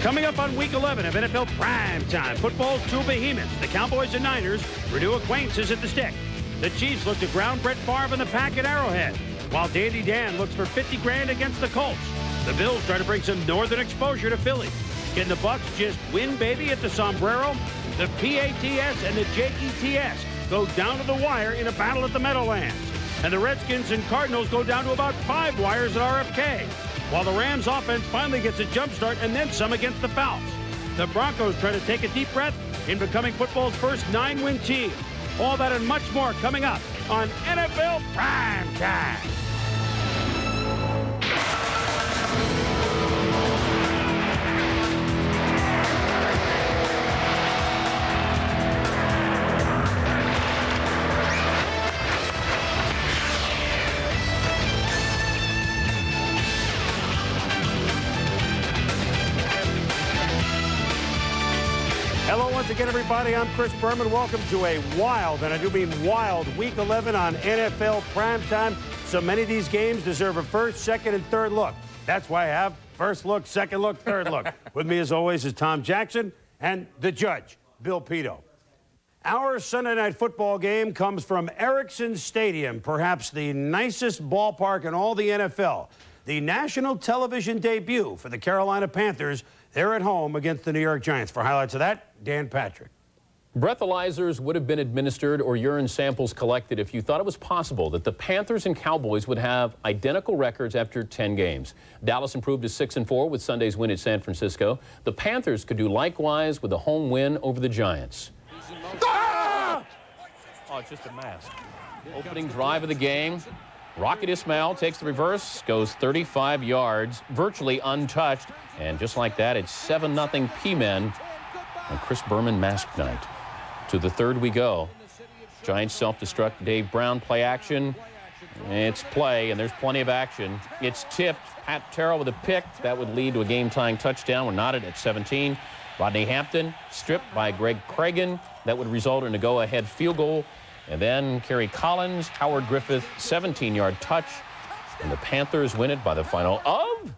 Coming up on Week 11 of NFL Primetime, football's two behemoths, the Cowboys and Niners, renew acquaintances at the stick. The Chiefs look to ground Brett Favre in the pack at Arrowhead, while Dandy Dan looks for 50 grand against the Colts. The Bills try to bring some northern exposure to Philly. Can the Bucs just win, baby, at the Sombrero? The PATS and the JETS go down to the wire in a battle at the Meadowlands. And the Redskins and Cardinals go down to about 5 wires at RFK. While the Rams offense finally gets a jump start and then some against the Falcons. The Broncos try to take a deep breath in becoming football's first 9-win team. All that and much more coming up on NFL Primetime. Hello once again, everybody. I'm Chris Berman. Welcome to a wild, and I do mean wild, Week 11 on NFL Primetime. So many of these games deserve a first, second, and third look. That's why I have first look, second look, third look. With me, as always, is Tom Jackson and the judge, Bill Pito. Our Sunday night football game comes from Ericsson Stadium, perhaps the nicest ballpark in all the NFL. The national television debut for the Carolina Panthers. They're at home against the New York Giants. For highlights of that, Dan Patrick. Breathalyzers would have been administered or urine samples collected if you thought it was possible that the Panthers and Cowboys would have identical records after 10 games. Dallas improved to 6-4 with Sunday's win at San Francisco. The Panthers could do likewise with a home win over the Giants. Ah! Oh, it's just a mask. Opening drive of the game. Rocket Ismail takes the reverse, goes 35 yards, virtually untouched. And just like that, it's 7-0 P-Men on Chris Berman mask night. To the third we go. Giants self-destruct, Dave Brown play action. It's play, and there's plenty of action. It's tipped. Pat Terrell with a pick. That would lead to a game-tying touchdown. We're knotted at 17. Rodney Hampton stripped by Greg Cragen. That would result in a go-ahead field goal. And then Kerry Collins, Howard Griffith, 17-yard touch. And the Panthers win it by the final of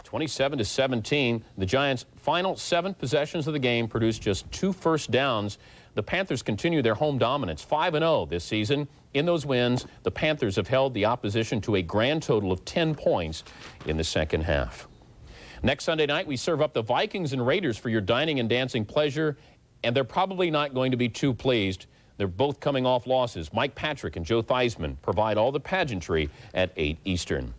27-17. The Giants' final 7 possessions of the game produced just 2 first downs. The Panthers continue their home dominance, 5-0 this season. In those wins, the Panthers have held the opposition to a grand total of 10 points in the second half. Next Sunday night, we serve up the Vikings and Raiders for your dining and dancing pleasure, and they're probably not going to be too pleased. They're both coming off losses. Mike Patrick and Joe Theismann provide all the pageantry at 8 Eastern.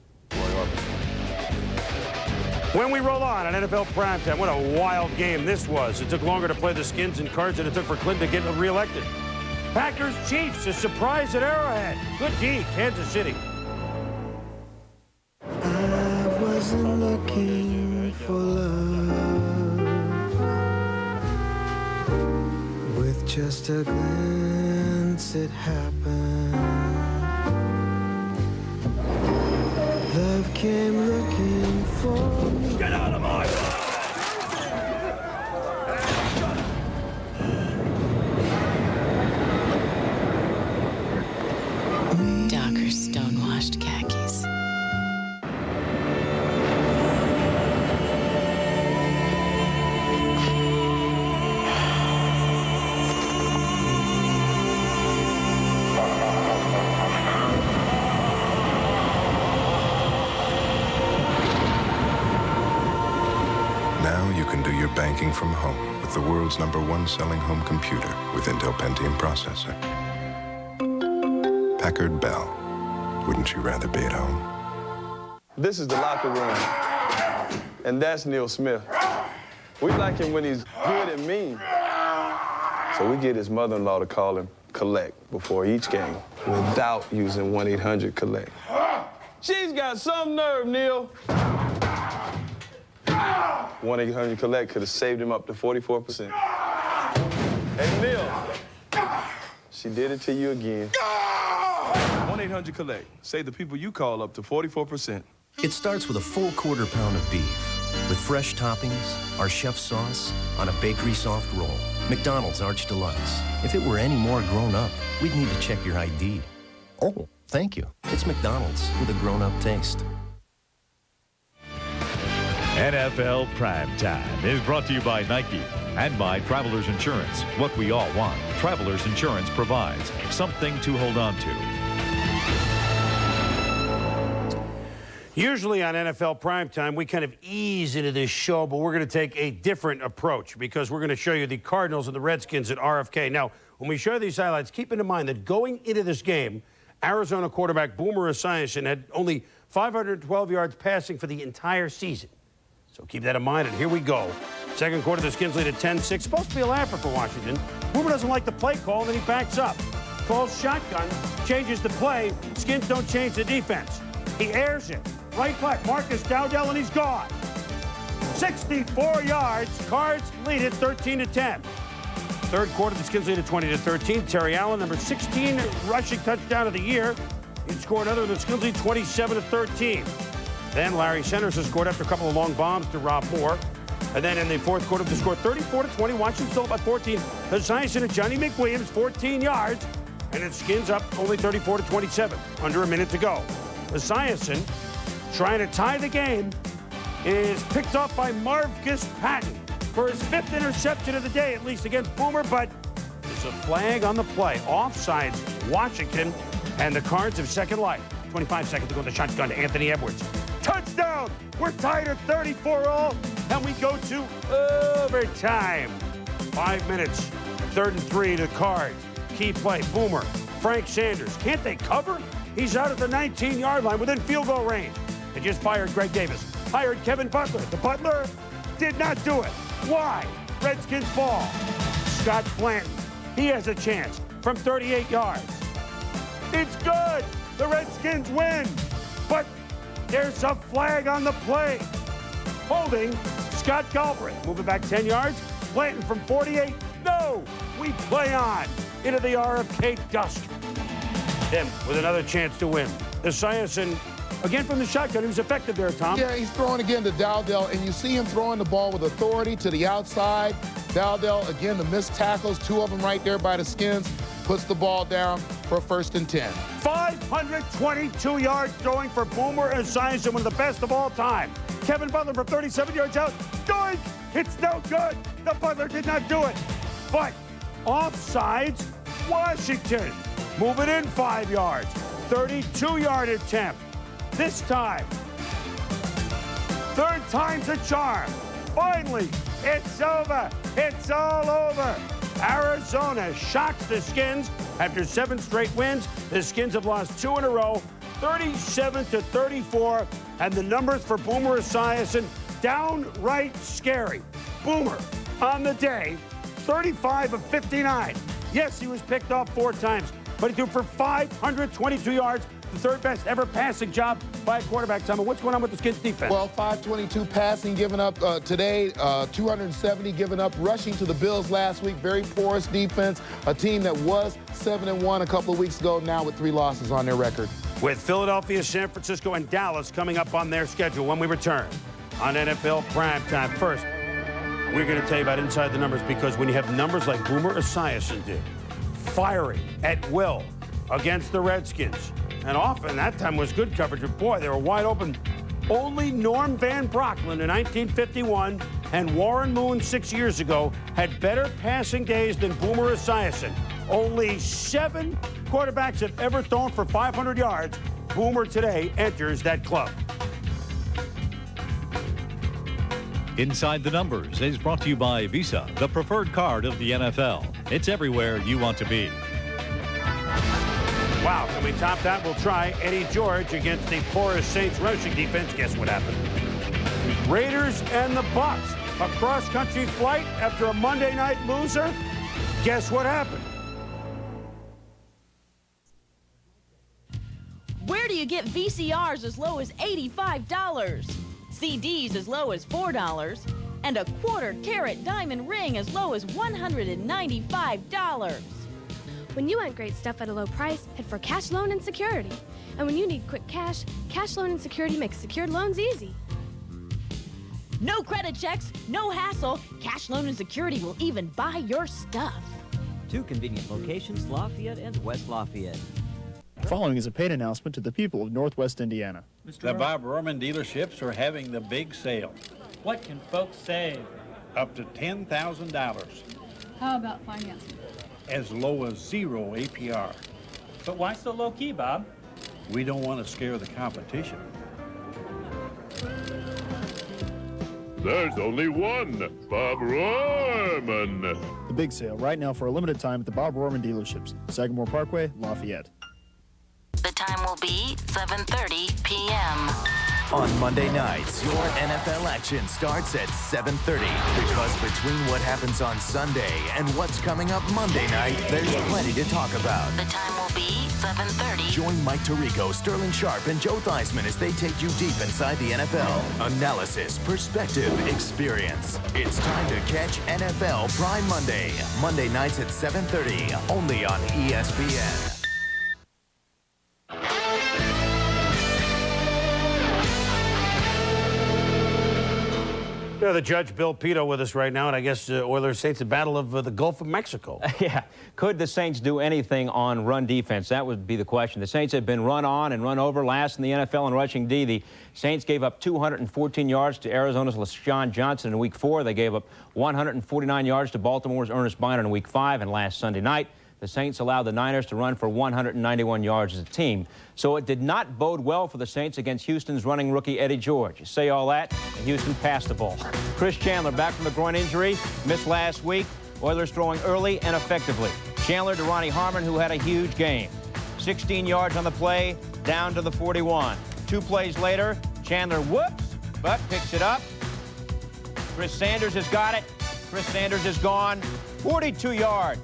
When we roll on NFL Primetime, what a wild game this was. It took longer to play the Skins and Cards than it took for Clinton to get reelected. Packers Chiefs, a surprise at Arrowhead. Good D, Kansas City. I wasn't looking for love. With just a glance it happened. Love came looking for me. Get out of my way! Darker stonewashed khakis. Now you can do your banking from home with the world's #1 selling home computer with Intel Pentium processor. Packard Bell. Wouldn't you rather be at home? This is the locker room, and that's Neil Smith. We like him when he's good and mean. So we get his mother-in-law to call him collect before each game without using 1-800-COLLECT. She's got some nerve, Neil. 1-800-COLLECT could have saved him up to 44%. Hey, Neil, she did it to you again. 1-800-COLLECT. Save the people you call up to 44%. It starts with a full quarter-pound of beef, with fresh toppings, our chef sauce, on a bakery soft roll. McDonald's Arch Deluxe. If it were any more grown up, we'd need to check your ID. Oh, thank you. It's McDonald's with a grown-up taste. NFL Primetime is brought to you by Nike and by Travelers Insurance. What we all want. Travelers Insurance provides something to hold on to. Usually on NFL Primetime, we kind of ease into this show, but we're going to take a different approach because we're going to show you the Cardinals and the Redskins at RFK. Now, when we show these highlights, keep in mind that going into this game, Arizona quarterback Boomer Esiason had only 512 yards passing for the entire season. So keep that in mind, and here we go. Second quarter, the Skins lead at 10-6. Supposed to be a laugher for Washington. Boomer doesn't like the play call, and then he backs up. Calls shotgun, changes the play. Skins don't change the defense. He airs it. Right flat, Marcus Dowdell, and he's gone. 64 yards. Cards lead it 13-10. Third quarter, the Skins lead at 20-13. Terry Allen, number 16 rushing touchdown of the year. He scored another, the Skins lead 27-13. Then Larry Sanders has scored after a couple of long bombs to Rob Moore. And then in the fourth quarter, they scored 34-20. Washington still up by 14. Esiason and Johnny McWilliams, 14 yards. And it Skins up only 34-27, under a minute to go. Esiason, trying to tie the game, is picked off by Marcus Patton for his 5th interception of the day, at least against Boomer, but there's a flag on the play. Offsides, Washington, and the Cards have second life. 25 seconds to go to the shotgun to Anthony Edwards. Touchdown! We're tied at 34-all, and we go to overtime. 5 minutes, 3rd and 3 to Cards. Key play, Boomer, Frank Sanders. Can't they cover? He's out at the 19-yard line within field goal range. They just fired Greg Davis. Hired Kevin Butler. The Butler did not do it. Why? Redskins ball. Scott Blanton. He has a chance from 38 yards. It's good. The Redskins win. But there's a flag on the play. Holding Scott Galbraith. Moving back 10 yards. Blanton from 48. No. We play on into the RFK dust. Them with another chance to win. Esiason, again from the shotgun. He was effective there, Tom. Yeah, he's throwing again to Dowdell, and you see him throwing the ball with authority to the outside. Dowdell, again, the missed tackles, 2 of them right there by the Skins, puts the ball down for a 1st and 10. 522 yards throwing for Boomer Esiason, one of the best of all time. Kevin Butler from 37 yards out. Doink! It's no good. The Butler did not do it. But offsides, Washington. Move it in 5 yards. 32-yard attempt. This time. 3rd time's a charm. Finally, it's over. It's all over. Arizona shocks the Skins after 7 straight wins. The Skins have lost 2 in a row, 37-34. And the numbers for Boomer Esiason, downright scary. Boomer, on the day, 35 of 59. Yes, he was picked off 4 times, but he threw for 522 yards, the 3rd best ever passing job by a quarterback. Tom, what's going on with the Skins defense? Well, 522 passing given up today, 270 given up rushing to the Bills last week. Very porous defense, a team that was 7-1 a couple of weeks ago, now with 3 losses on their record. With Philadelphia, San Francisco, and Dallas coming up on their schedule when we return on NFL Primetime. First, we're going to tell you about inside the numbers, because when you have numbers like Boomer Esiason did, firing at will against the Redskins, and often that time was good coverage, but boy, they were wide open. Only Norm Van Brocklin in 1951 and Warren Moon 6 years ago had better passing days than Boomer Esiason. Only 7 quarterbacks have ever thrown for 500 yards. Boomer today enters that club. Inside the Numbers is brought to you by Visa, the preferred card of the NFL. It's everywhere you want to be. Wow, can we top that? We'll try. Eddie George against the porous Saints rushing defense. Guess what happened? Raiders and the Bucs. A cross-country flight after a Monday night loser. Guess what happened? Where do you get VCRs as low as $85? CDs as low as $4, and a quarter-carat diamond ring as low as $195. When you want great stuff at a low price, head for Cash Loan and Security. And when you need quick cash, Cash Loan and Security makes secured loans easy. No credit checks, no hassle. Cash Loan and Security will even buy your stuff. 2 convenient locations, Lafayette and West Lafayette. following is a paid announcement to the people of Northwest Indiana. The Bob Berman dealerships are having the big sale. What can folks save? Up to $10,000. How about financing? As low as 0 APR. But why so low key, Bob? We don't want to scare the competition. There's only one Bob Berman. The big sale right now for a limited time at the Bob Berman dealerships, Sagamore Parkway, Lafayette. The time will be 7:30 p.m. On Monday nights, your NFL action starts at 7:30 because between what happens on Sunday and what's coming up Monday night, there's plenty to talk about. The time will be 7:30. Join Mike Tirico, Sterling Sharp, and Joe Theismann as they take you deep inside the NFL. Analysis, perspective, experience. It's time to catch NFL Prime Monday. Monday nights at 7:30, only on ESPN. Yeah, the judge, Bill Pito, with us right now, and I guess Oilers Saints, the battle of the Gulf of Mexico. Yeah. Could the Saints do anything on run defense? That would be the question. The Saints have been run on and run over, last in the NFL in rushing D. The Saints gave up 214 yards to Arizona's LaShawn Johnson in Week 4. They gave up 149 yards to Baltimore's Ernest Biner in Week 5, and last Sunday night, the Saints allowed the Niners to run for 191 yards as a team. So it did not bode well for the Saints against Houston's running rookie Eddie George. You say all that, and Houston passed the ball. Chris Chandler back from the groin injury, missed last week. Oilers throwing early and effectively. Chandler to Ronnie Harmon, who had a huge game. 16 yards on the play, down to the 41. 2 plays later, Chandler whoops, but picks it up. Chris Sanders has got it. Chris Sanders is gone. 42 yards.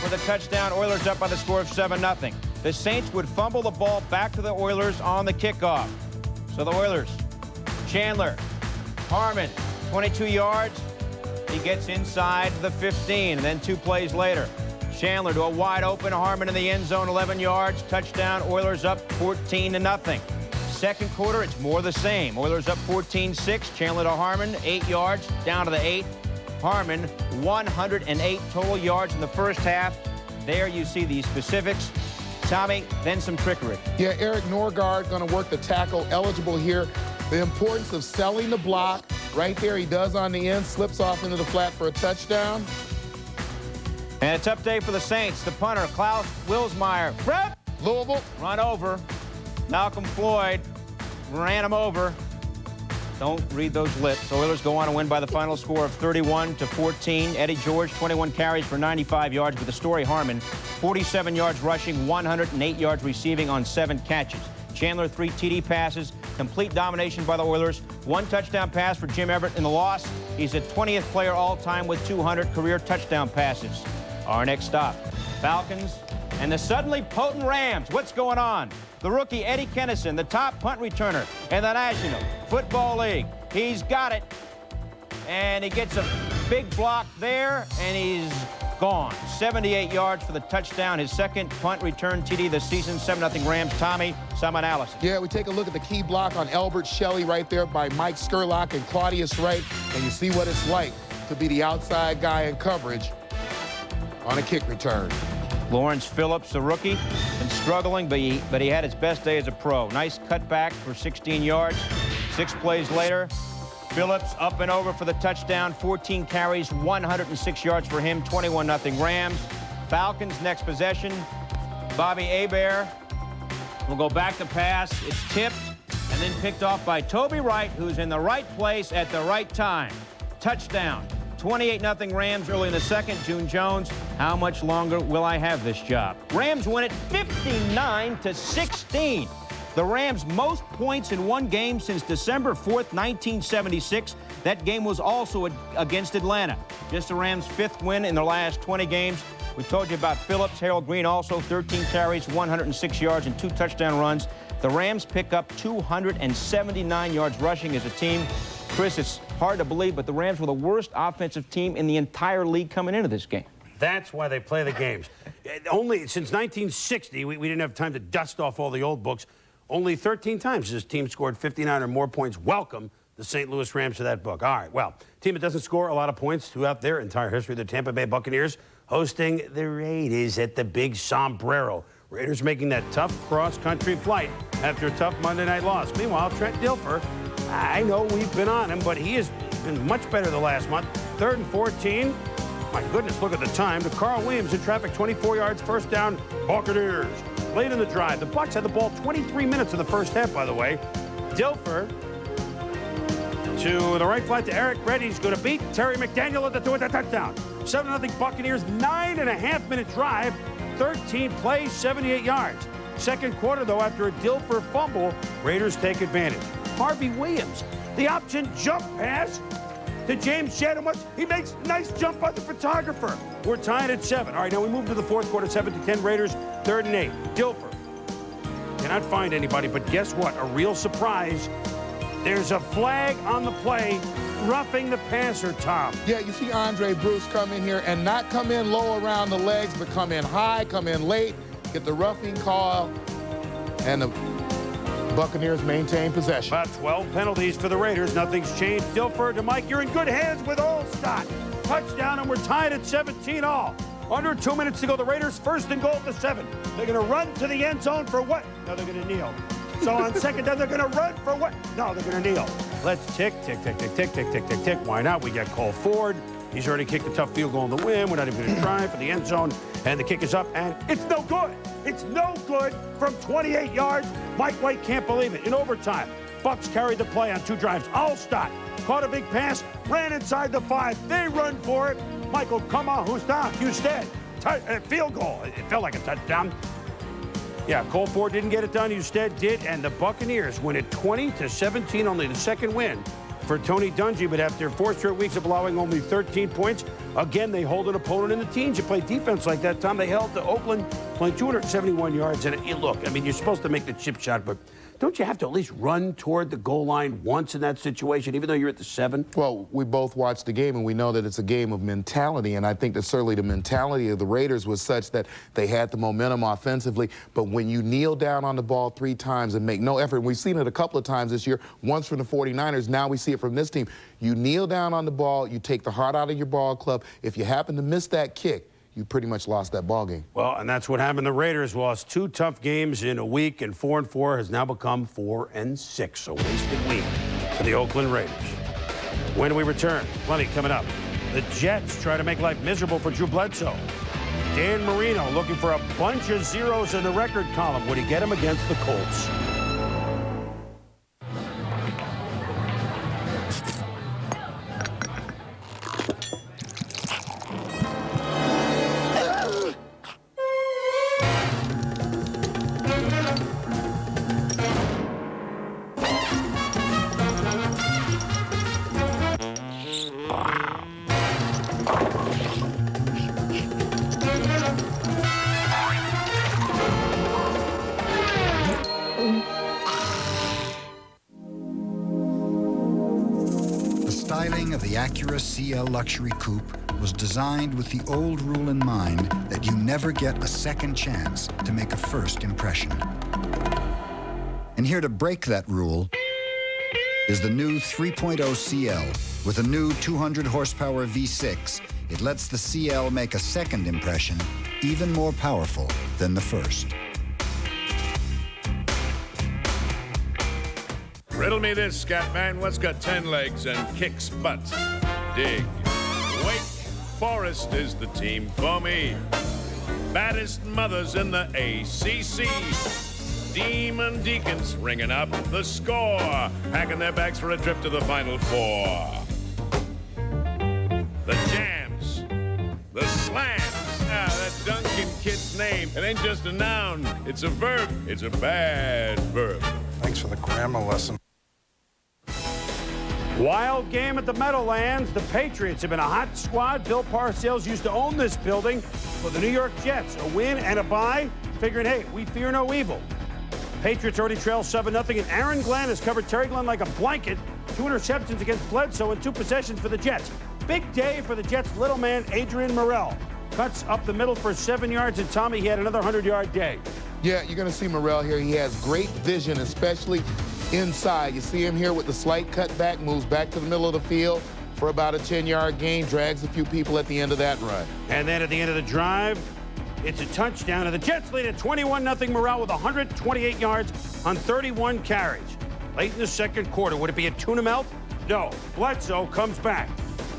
For the touchdown, Oilers up by the score of 7-0. The Saints would fumble the ball back to the Oilers on the kickoff. So the Oilers, Chandler, Harmon, 22 yards. He gets inside the 15, and then 2 plays later, Chandler to a wide open Harmon in the end zone, 11 yards, touchdown, Oilers up 14-0. Second quarter, it's more the same. Oilers up 14-6, Chandler to Harmon, 8 yards, down to the 8. Harmon, 108 total yards in the first half. There you see the specifics. Tommy, then some trickery. Yeah, Eric Norgaard going to work the tackle, eligible here. The importance of selling the block. Right there, he does on the end, slips off into the flat for a touchdown. And a tough day for the Saints. The punter, Klaus Wilsmeyer. Louisville. Run over. Malcolm Floyd ran him over. Don't read those lips. Oilers go on to win by the final score of 31-14. Eddie George, 21 carries for 95 yards. With the story, Harmon, 47 yards rushing, 108 yards receiving on 7 catches. Chandler, 3 TD passes. Complete domination by the Oilers. 1 touchdown pass for Jim Everett in the loss. He's the 20th player all-time with 200 career touchdown passes. Our next stop, Falcons and the suddenly potent Rams. What's going on? The rookie Eddie Kennison, the top punt returner in the National Football League. He's got it, and he gets a big block there, and he's gone. 78 yards for the touchdown, his second punt return TD this season. 7-0 Rams. Tommy, some analysis. Yeah, we take a look at the key block on Albert Shelley right there by Mike Skurlock and Claudius Wright, and you see what it's like to be the outside guy in coverage on a kick return. Lawrence Phillips, the rookie, been struggling, but he had his best day as a pro. Nice cutback for 16 yards. 6 plays later, Phillips up and over for the touchdown. 14 carries, 106 yards for him. 21-0 Rams. Falcons next possession. Bobby Hebert will go back to pass. It's tipped and then picked off by Toby Wright, who's in the right place at the right time. Touchdown. 28-0 Rams early in the second. June Jones, how much longer will I have this job? Rams win it 59-16. The Rams' most points in one game since December 4th, 1976. That game was also against Atlanta. Just the Rams' 5th win in their last 20 games. We told you about Phillips. Harold Green also 13 carries, 106 yards, and 2 touchdown runs. The Rams pick up 279 yards rushing as a team. Chris, it's hard to believe, but the Rams were the worst offensive team in the entire league coming into this game. That's why they play the games. Only since 1960, we didn't have time to dust off all the old books. Only 13 times this team scored 59 or more points. Welcome the St. Louis Rams to that book. All right, well, team that doesn't score a lot of points throughout their entire history, the Tampa Bay Buccaneers, hosting the Raiders at the Big Sombrero. Raiders making that tough cross-country flight after a tough Monday night loss. Meanwhile, Trent Dilfer, I know we've been on him, but he has been much better the last month. 3rd and 14. My goodness, look at the time. To Carl Williams in traffic, 24 yards, first down, Buccaneers. Late in the drive. The Bucs had the ball 23 minutes in the first half, by the way. Dilfer to the right flat to Eric Reddy. He's going to beat Terry McDaniel at the touchdown. 7-0 Buccaneers, 9.5-minute drive, 13 plays, 78 yards. Second quarter, though, after a Dilfer fumble, Raiders take advantage. Harvey Williams, the option jump pass to James Shadowmuth. He makes a nice jump on the photographer. We're tied at 7. All right, now we move to the fourth quarter, 7-10 Raiders, 3rd and 8. Dilfer cannot find anybody, but guess what? A real surprise. There's a flag on the play, roughing the passer, Tom. Yeah, you see Andre Bruce come in here and not come in low around the legs, but come in high, come in late, get the roughing call, and the Buccaneers maintain possession. About 12 penalties for the Raiders. Nothing's changed. Dilfer to Mike. You're in good hands with Olstad. Touchdown, and we're tied at 17 all. Under 2 minutes to go. The Raiders first and goal at the 7. They're going to run to the end zone for what? No, they're going to kneel. So on second down, they're going to run for what? No, they're going to kneel. Let's tick, tick, tick, tick, tick, tick, tick, tick, tick. Why not? We got Cole Ford. He's already kicked a tough field goal in the win. We're not even going to try for the end zone. And the kick is up, and it's no good. It's no good from 28 yards. Mike White can't believe it. In overtime, Bucs carried the play on 2 drives. Allstott caught a big pass, ran inside the 5. They run for it. Michael, come on, who's down? Husted. Field goal. It felt like a touchdown. Yeah, Cole Ford didn't get it done. Husted did, and the Buccaneers win it 20-17, only the second win for Tony Dungy, but after 4 straight weeks of allowing only 13 points, again, they hold an opponent in the teens. You play defense like that, Tom. They held to Oakland, playing 271 yards. And look, I mean, you're supposed to make the chip shot, but don't you have to at least run toward the goal line once in that situation, even though you're at the 7? Well, we both watched the game, and we know that it's a game of mentality, and I think that certainly the mentality of the Raiders was such that they had the momentum offensively, but when you kneel down on the ball 3 times and make no effort, and we've seen it a couple of times this year, once from the 49ers, now we see it from this team. You kneel down on the ball, you take the heart out of your ball club. If you happen to miss that kick, you pretty much lost that ball game. Well, and that's what happened. The Raiders lost 2 tough games in a week, and 4-4 has now become 4-6. A wasted week for the Oakland Raiders. When we return, plenty coming up. The Jets try to make life miserable for Drew Bledsoe. Dan Marino looking for a bunch of zeros in the record column. Would he get him against the Colts? CL Luxury Coupe was designed with the old rule in mind that you never get a second chance to make a first impression. And here to break that rule is the new 3.0 CL. With a new 200 horsepower V6, it lets the CL make a second impression even more powerful than the first. Riddle me this, Scatman. What's got 10 legs and kicks butt? Dig. Wake Forest is the team for me. Baddest mothers in the ACC. Demon Deacons ringing up the score. Packing their bags for a trip to the Final Four. The Jams. The Slams. That Duncan kid's name. It ain't just a noun. It's a verb. It's a bad verb. Thanks for the grammar lesson. Wild game at the Meadowlands. The Patriots have been a hot squad. Bill Parcells used to own this building for the New York Jets. A win and a bye, figuring, hey, we fear no evil. Patriots already trail 7-0, and Aaron Glenn has covered Terry Glenn like a blanket. 2 interceptions against Bledsoe and 2 possessions for the Jets. Big day for the Jets' little man, Adrian Morrell. Cuts up the middle for 7 yards, and Tommy, he had another 100-yard day. Yeah, you're going to see Morrell here. He has great vision, especially inside. You see him here with the slight cutback, moves back to the middle of the field for about a 10-yard gain, drags a few people at the end of that run. And then at the end of the drive, It's a touchdown, and the Jets lead at 21-0 morale with 128 yards on 31 carries. Late in the second quarter, would it be a tuna melt? No. Bledsoe comes back.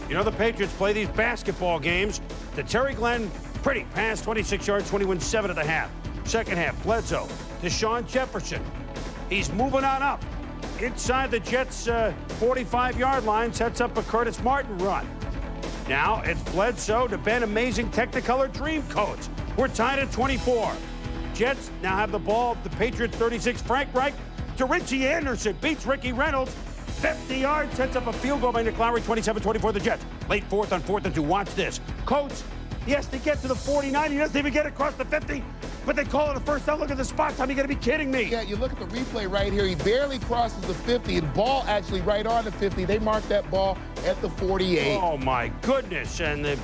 You know the Patriots play these basketball games. To Terry Glenn, pretty pass, 26 yards, 21-7 at the half. Second half, Bledsoe to Sean Jefferson. He's moving on up. Inside the Jets' 45-yard line, sets up a Curtis Martin run. Now it's Bledsoe to Ben Amazing Technicolor Dreamcoats. We're tied at 24. Jets now have the ball. The Patriots 36. Frank Reich to Richie Anderson. Beats Ricky Reynolds. 50 yards. Sets up a field goal by Nick Lowry. 27-24 the Jets. Late fourth on 4th and 2. Watch this. Coates, he has to get to the 49. He doesn't even get across the 50. But they call it a first down. Look at the spot time. You got to be kidding me. Yeah, you look at the replay right here. He barely crosses the 50. The ball actually right on the 50. They marked that ball at the 48. Oh, my goodness. And the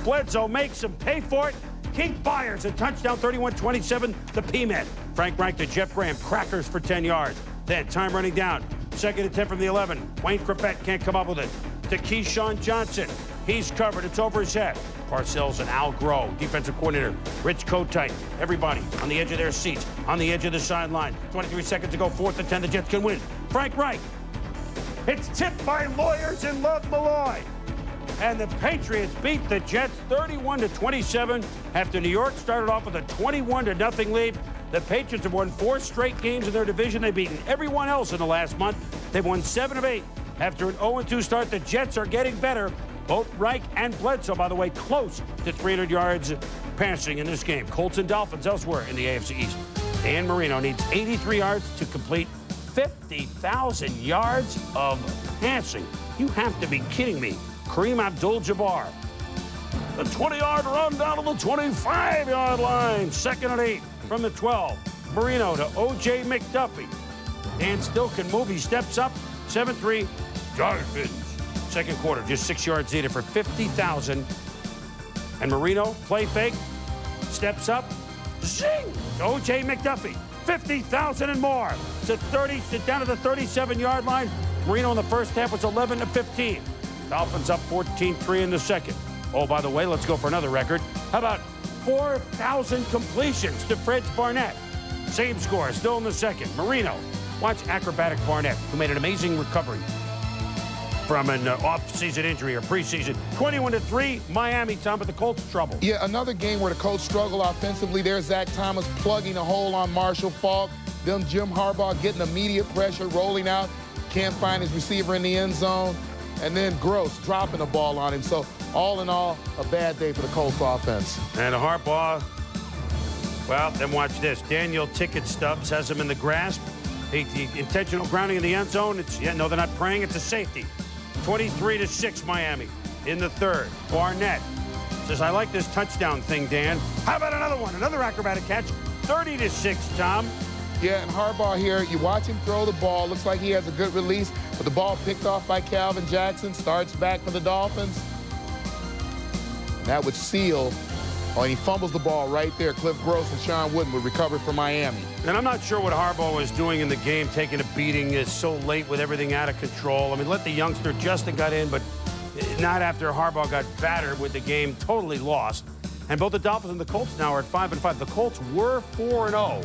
Bledsoe makes him pay for it. Keith Byers, a touchdown, 31-27, the P-Men. Frank Reich to Jeff Graham, crackers for 10 yards. Then time running down. Second and 10 from the 11. Wayne Crepet can't come up with it. To Keyshawn Johnson. He's covered. It's over his head. Parcells and Al Groh, defensive coordinator. Rich Kotite. Everybody on the edge of their seats, on the edge of the sideline. 23 seconds to go, 4th and 10. The Jets can win. Frank Reich. It's tipped by lawyers in Love Malloy. And the Patriots beat the Jets 31-27 after New York started off with a 21-0 lead. The Patriots have won 4 straight games in their division. They've beaten everyone else in the last month. They've won 7 of 8. After an 0-2 start, the Jets are getting better. Both Reich and Bledsoe, by the way, close to 300 yards passing in this game. Colts and Dolphins elsewhere in the AFC East. Dan Marino needs 83 yards to complete 50,000 yards of passing. You have to be kidding me. Kareem Abdul-Jabbar. The 20-yard run down to the 25-yard line. 2nd and 8 from the 12. Marino to O.J. McDuffie. Dan still can move. He steps up. 7-3. Dolphins. Second quarter, just 6 yards needed for 50,000. And Marino, play fake, steps up. Zing! O.J. McDuffie. 50,000 and more. To 30, down to the 37-yard line. Marino in the first half was 11-15. Dolphins up 14-3 in the second. Oh, by the way, let's go for another record. How about 4,000 completions to Fred Barnett? Same score, still in the second. Marino. Watch acrobatic Barnett, who made an amazing recovery from an off-season injury or preseason. 21-3, Miami, Tom, but the Colts trouble. Yeah, another game where the Colts struggle offensively. There's Zach Thomas plugging a hole on Marshall Faulk. Then Jim Harbaugh getting immediate pressure, rolling out. Can't find his receiver in the end zone. And then Gross dropping the ball on him. So all in all, a bad day for the Colts offense. And Harbaugh, well, then watch this. Daniel Ticket Stubbs has him in the grasp. The intentional grounding in the end zone. No, they're not praying. It's a safety. 23-6 Miami in the third. Barnett says, I like this touchdown thing, Dan. How about another one? Another acrobatic catch. 30-6, Tom. Yeah, and Harbaugh here, you watch him throw the ball. Looks like he has a good release, but the ball picked off by Calvin Jackson. Starts back for the Dolphins. That would seal. Oh, and he fumbles the ball right there. Cliff Gross and Sean Wooden would recover for Miami. And I'm not sure what Harbaugh was doing in the game, taking a beating so late with everything out of control. I mean, let the youngster Justin got in, but not after Harbaugh got battered with the game totally lost. And both the Dolphins and the Colts now are at 5-5. The Colts were 4-0.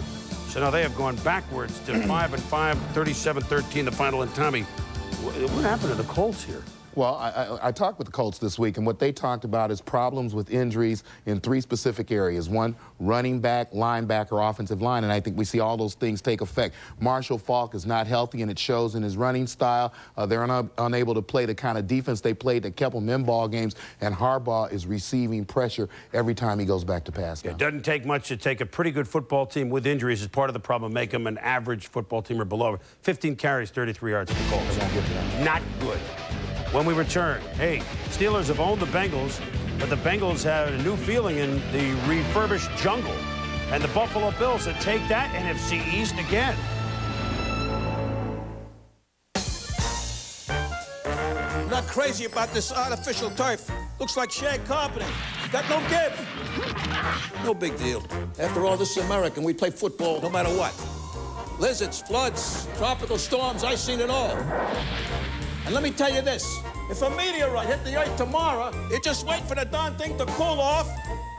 So now they have gone backwards to 5-5, 37-13, the final. And Tommy, what happened to the Colts here? Well, I talked with the Colts this week, and what they talked about is problems with injuries in 3 specific areas. One, running back, linebacker, offensive line, and I think we see all those things take effect. Marshall Faulk is not healthy, and it shows in his running style. They're unable to play the kind of defense they played that kept them in ball games, and Harbaugh is receiving pressure every time he goes back to pass. It doesn't take much to take a pretty good football team with injuries as part of the problem, make them an average football team or below. 15 carries, 33 yards for the Colts. Not good. When we return, hey, Steelers have owned the Bengals, but the Bengals have a new feeling in the refurbished jungle. And the Buffalo Bills that take that NFC East again. I'm not crazy about this artificial turf. Looks like shag carpeting. Got no give. No big deal. After all, this is America, and we play football no matter what. Lizards, floods, tropical storms, I've seen it all. And let me tell you this, if a meteorite hit the Earth tomorrow, you just wait for the darn thing to cool off,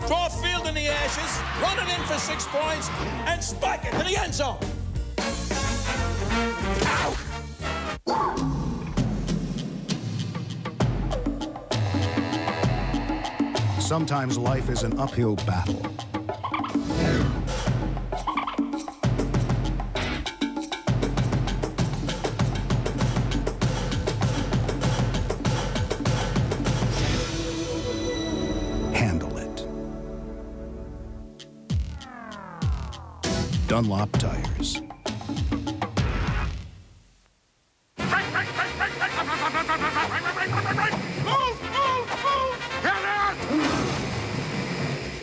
Draw field in the ashes, run it in for 6 points, and spike it to the end zone. Ow! Sometimes life is an uphill battle. Handle it. Dunlop Tires.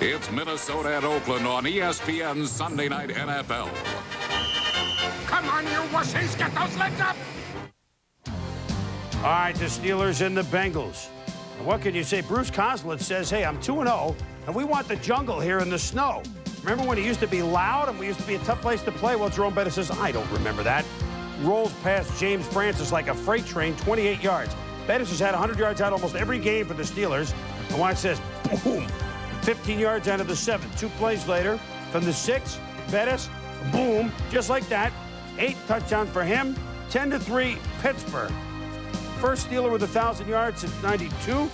It's Minnesota and Oakland on ESPN Sunday Night NFL. Come on, you wussies, get those legs up! All right, the Steelers and the Bengals. And what can you say? Bruce Kozlitz says, hey, I'm 2-0, and we want the jungle here in the snow. Remember when it used to be loud and we used to be a tough place to play? Well, Jerome Bettis says, I don't remember that. Rolls past James Francis like a freight train, 28 yards. Bettis has had 100 yards out almost every game for the Steelers. And Watch says, boom, 15 yards out of the 7. 2 plays later, from the 6, Bettis, boom, just like that. 8 touchdowns for him, 10-3 Pittsburgh. First Steeler with 1,000 yards since 92.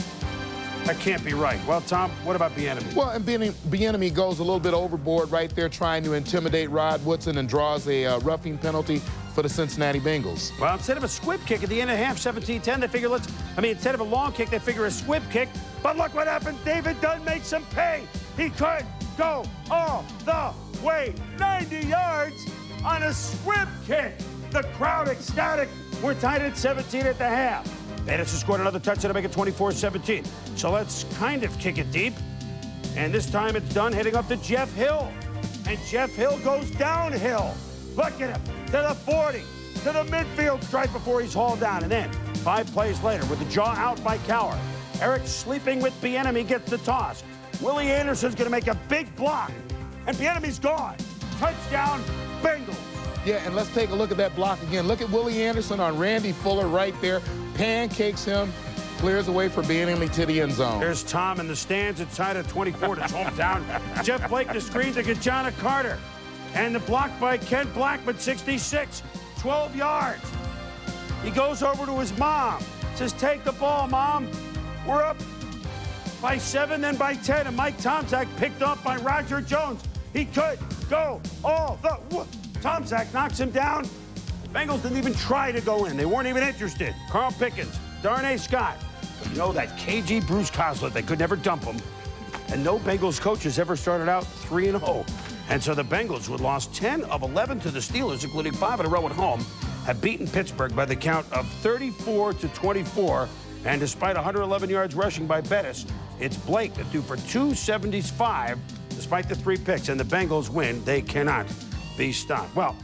That can't be right. Well, Tom, what about Bieniemy? Well, and Bieniemy goes a little bit overboard right there trying to intimidate Rod Woodson and draws a roughing penalty for the Cincinnati Bengals. Well, instead of a squib kick at the end of half, 17-10, they figure instead of a long kick, they figure a squib kick. But look what happened. David Dunn makes him pay. He could go all the way 90 yards on a squib kick. The crowd ecstatic. We're tied at 17 at the half. Bettis has scored another touchdown to make it 24-17. So let's kind of kick it deep. And this time it's done heading up to Jeff Hill. And Jeff Hill goes downhill. Look at him. To the 40. To the midfield stripe before he's hauled down. And then 5 plays later with the jaw out by Cowher. Eric sleeping with Bieniemy gets the toss. Willie Anderson's going to make a big block. And Bieniemy's gone. Touchdown, Bengals. Yeah, and let's take a look at that block again. Look at Willie Anderson on Randy Fuller right there. Pancakes him, clears away for Bieniemy to the end zone. There's Tom in the stands inside of 24 to his hometown. Jeff Blake the screen to Gajana Carter. And the block by Ken Blackman, 66, 12 yards. He goes over to his mom, says, take the ball, Mom. We're up by 7, then by 10, and Mike Tomczak picked up by Roger Jones. He could go all the Tomczak knocks him down. Bengals didn't even try to go in. They weren't even interested. Carl Pickens, Darnay Scott. But you know that KG Bruce Kozlitz, they could never dump him. And no Bengals coach has ever started out 3-0. And so the Bengals, who had lost 10 of 11 to the Steelers, including 5 in a row at home, have beaten Pittsburgh by the count of 34-24. And despite 111 yards rushing by Bettis, it's Blake that threw for 275 despite the 3 picks. And the Bengals win. They cannot be stopped. Well,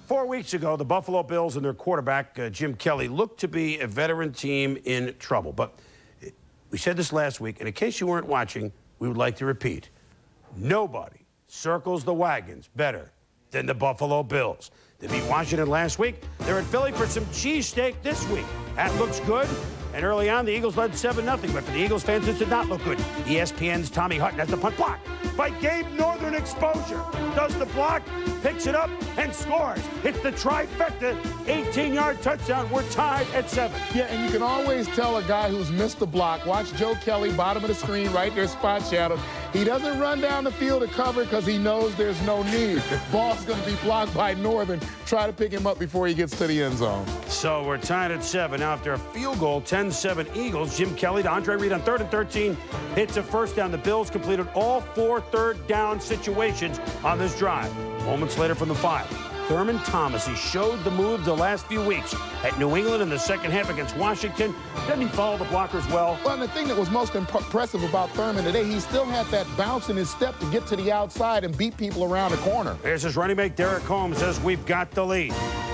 4 weeks ago, the Buffalo Bills and their quarterback, Jim Kelly, looked to be a veteran team in trouble. But we said this last week, and in case you weren't watching, we would like to repeat. Nobody circles the wagons better than the Buffalo Bills. They beat Washington last week. They're in Philly for some cheesesteak this week. That looks good. And early on, the Eagles led 7-0. But for the Eagles fans, this did not look good. ESPN's Tommy Hutton has the punt block by Gabe Northern Exposure. Does the block, picks it up, and scores. It's the trifecta, 18-yard touchdown. We're tied at 7. Yeah, and you can always tell a guy who's missed the block. Watch Joe Kelly, bottom of the screen, right there, spot shadowed. He doesn't run down the field to cover because he knows there's no need. Ball's going to be blocked by Northern. Try to pick him up before he gets to the end zone. So we're tied at 7. Now, after a field goal, 10-7 Eagles. Jim Kelly to Andre Reed on 3rd and 13. Hits a first down. The Bills completed all 4 third-down situations on this drive. Moments later from the 5. Thurman Thomas, he showed the move the last few weeks at New England in the second half against Washington. Didn't he follow the blockers well? Well, and the thing that was most impressive about Thurman today, he still had that bounce in his step to get to the outside and beat people around the corner. Here's his running mate, Derek Holmes, says, we've got the lead.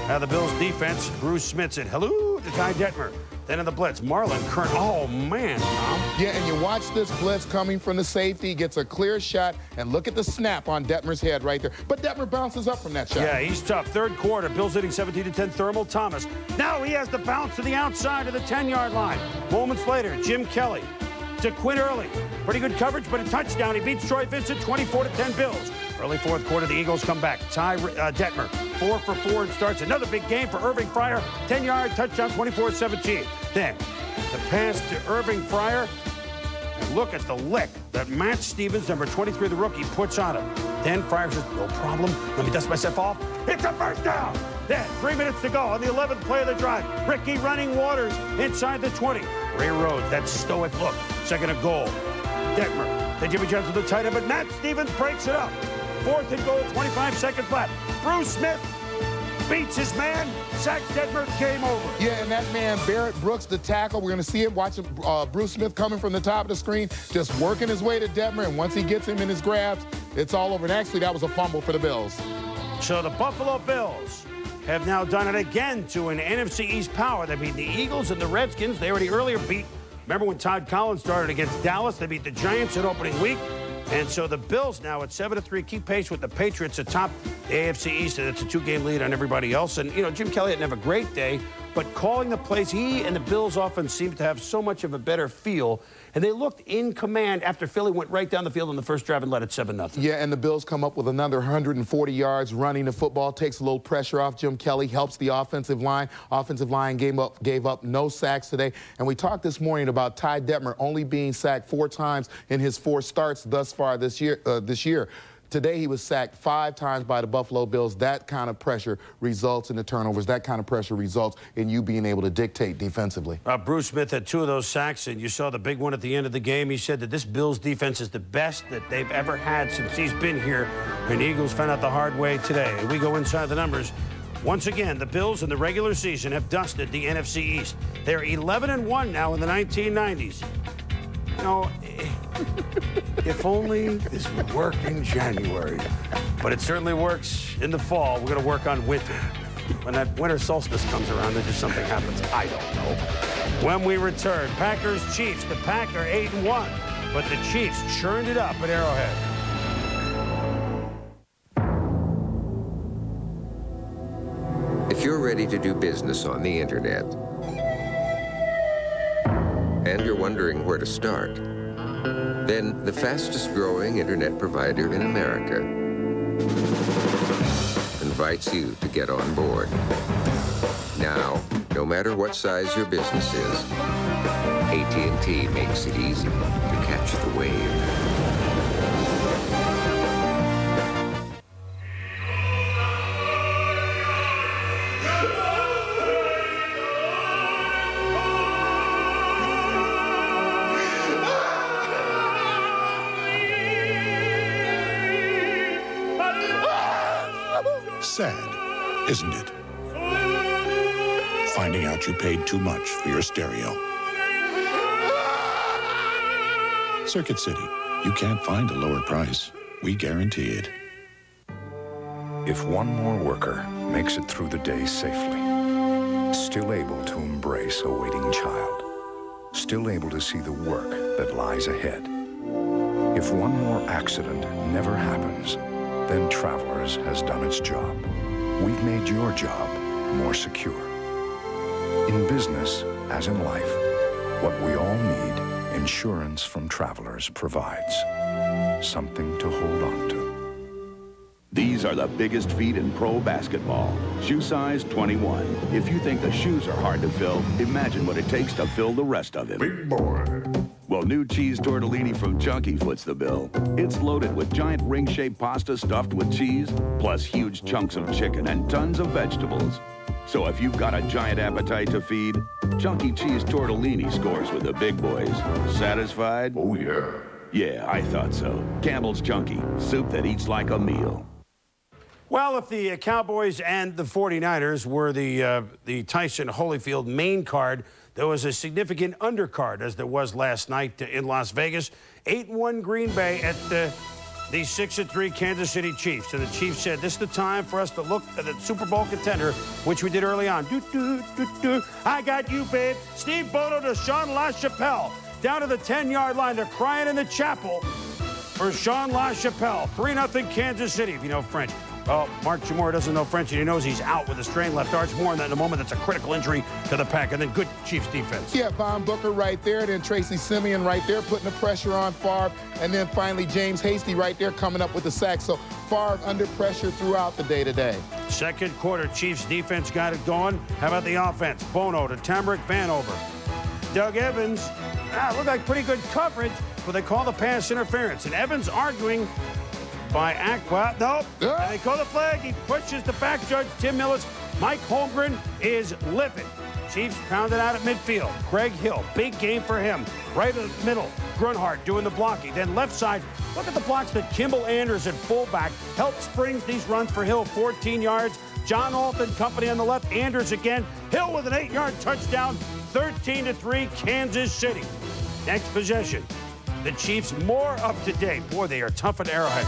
Now the Bills' defense, Bruce Smith said, hello to Ty Detmer. Then in the blitz, Marlon Kern. Oh, man, Tom. Yeah, and you watch this blitz coming from the safety, gets a clear shot, and look at the snap on Detmer's head right there. But Detmer bounces up from that shot. Yeah, he's tough. Third quarter, Bills leading 17-10, Thermal Thomas. Now he has the bounce to the outside of the 10-yard line. Moments later, Jim Kelly to Quinn Early. Pretty good coverage, but a touchdown. He beats Troy Vincent 24-10 Bills. Early fourth quarter, the Eagles come back. Ty Detmer, 4 for 4 and starts another big game for Irving Fryer. 10-yard touchdown, 24-17. Then the pass to Irving Fryer. And look at the lick that Matt Stevens, number 23, the rookie, puts on him. Then Fryer says, no problem. Let me dust myself off. It's a first down. Then 3 minutes to go on the 11th play of the drive. Ricky running waters inside the 20. Ray Rhodes, that stoic look. Second and goal. Detmer. Then Jimmy Johnson the tight end, but Matt Stevens breaks it up. 4th and goal, 25 seconds left. Bruce Smith beats his man. Sacks Detmer, game over. Yeah, and that man, Barrett Brooks, the tackle, we're going to see him watching Bruce Smith coming from the top of the screen, just working his way to Detmer, and once he gets him in his grabs, it's all over. And actually, that was a fumble for the Bills. So the Buffalo Bills have now done it again to an NFC East power. They beat the Eagles and the Redskins. They already earlier beat, remember when Todd Collins started against Dallas? They beat the Giants in opening week. And so the Bills now at 7-3 keep pace with the Patriots atop the AFC East, and it's a 2-game lead on everybody else. And, you know, Jim Kelly didn't have a great day, but calling the plays, he and the Bills offense seemed to have so much of a better feel. And they looked in command after Philly went right down the field on the first drive and led it 7-0. Yeah, and the Bills come up with another 140 yards running the football, takes a little pressure off Jim Kelly, helps the offensive line. Offensive line gave up no sacks today. And we talked this morning about Ty Detmer only being sacked 4 times in his 4 starts thus far this year. Today, he was sacked 5 times by the Buffalo Bills. That kind of pressure results in the turnovers. That kind of pressure results in you being able to dictate defensively. Bruce Smith had 2 of those sacks, and you saw the big one at the end of the game. He said that this Bills defense is the best that they've ever had since he's been here. And the Eagles found out the hard way today. And we go inside the numbers. Once again, the Bills in the regular season have dusted the NFC East. They're 11-1 now in the 1990s. You know, if only this would work in January. But it certainly works in the fall. We're going to work on winter. When that winter solstice comes around, then just something happens. I don't know. When we return, Packers-Chiefs. The Packers 8-1, but the Chiefs churned it up at Arrowhead. If you're ready to do business on the internet, and you're wondering where to start, then the fastest growing internet provider in America invites you to get on board. Now, no matter what size your business is, AT&T makes it easy to catch the wave. Sad, isn't it? Finding out you paid too much for your stereo. Circuit City, you can't find a lower price. We guarantee it. If one more worker makes it through the day safely, still able to embrace a waiting child, still able to see the work that lies ahead. If one more accident never happens, then Travelers has done its job. We've made your job more secure. In business, as in life, what we all need, insurance from Travelers provides. Something to hold on to. These are the biggest feet in pro basketball. Shoe size 21. If you think the shoes are hard to fill, imagine what it takes to fill the rest of him. Big boy. Well, new cheese tortellini from Chunky foots the bill. It's loaded with giant ring-shaped pasta stuffed with cheese, plus huge chunks of chicken and tons of vegetables. So if you've got a giant appetite to feed, Chunky Cheese Tortellini scores with the big boys. Satisfied? Oh, yeah. Yeah, I thought so. Campbell's Chunky, soup that eats like a meal. Well, if the Cowboys and the 49ers were the Tyson Holyfield main card, there was a significant undercard, as there was last night in Las Vegas. 8-1 Green Bay at the 6-3 Kansas City Chiefs. And the Chiefs said, this is the time for us to look at the Super Bowl contender, which we did early on. I got you, babe. Steve Bono to Sean LaChapelle. Down to the 10-yard line. They're crying in the chapel for Sean LaChapelle. 3-0 Kansas City, if you know French. Oh, Mark Jamore doesn't know French, and he knows he's out with a strained left arch. More on that in a moment. That's a critical injury to the Pack. And then good Chiefs defense. Yeah, Von Booker right there. Then Tracy Simeon right there putting the pressure on Favre. And then finally James Hasty right there coming up with the sack. So Favre under pressure throughout the day today. Second quarter, Chiefs defense got it going. How about the offense? Bono to Tamarick Vanover. Doug Evans. Looked like pretty good coverage, but they call the pass interference. And Evans arguing by Aqua. Nope. And they call the flag. He pushes the back judge, Tim Millis. Mike Holmgren is livid. Chiefs pounded out at midfield. Greg Hill, big game for him. Right in the middle, Grunhard doing the blocking. Then left side, look at the blocks that Kimball Anders at fullback helped springs these runs for Hill, 14 yards. John Alton company on the left, Anders again. Hill with an 8-yard touchdown, 13-3, Kansas City. Next possession. The Chiefs more up to date. Boy, they are tough at Arrowhead.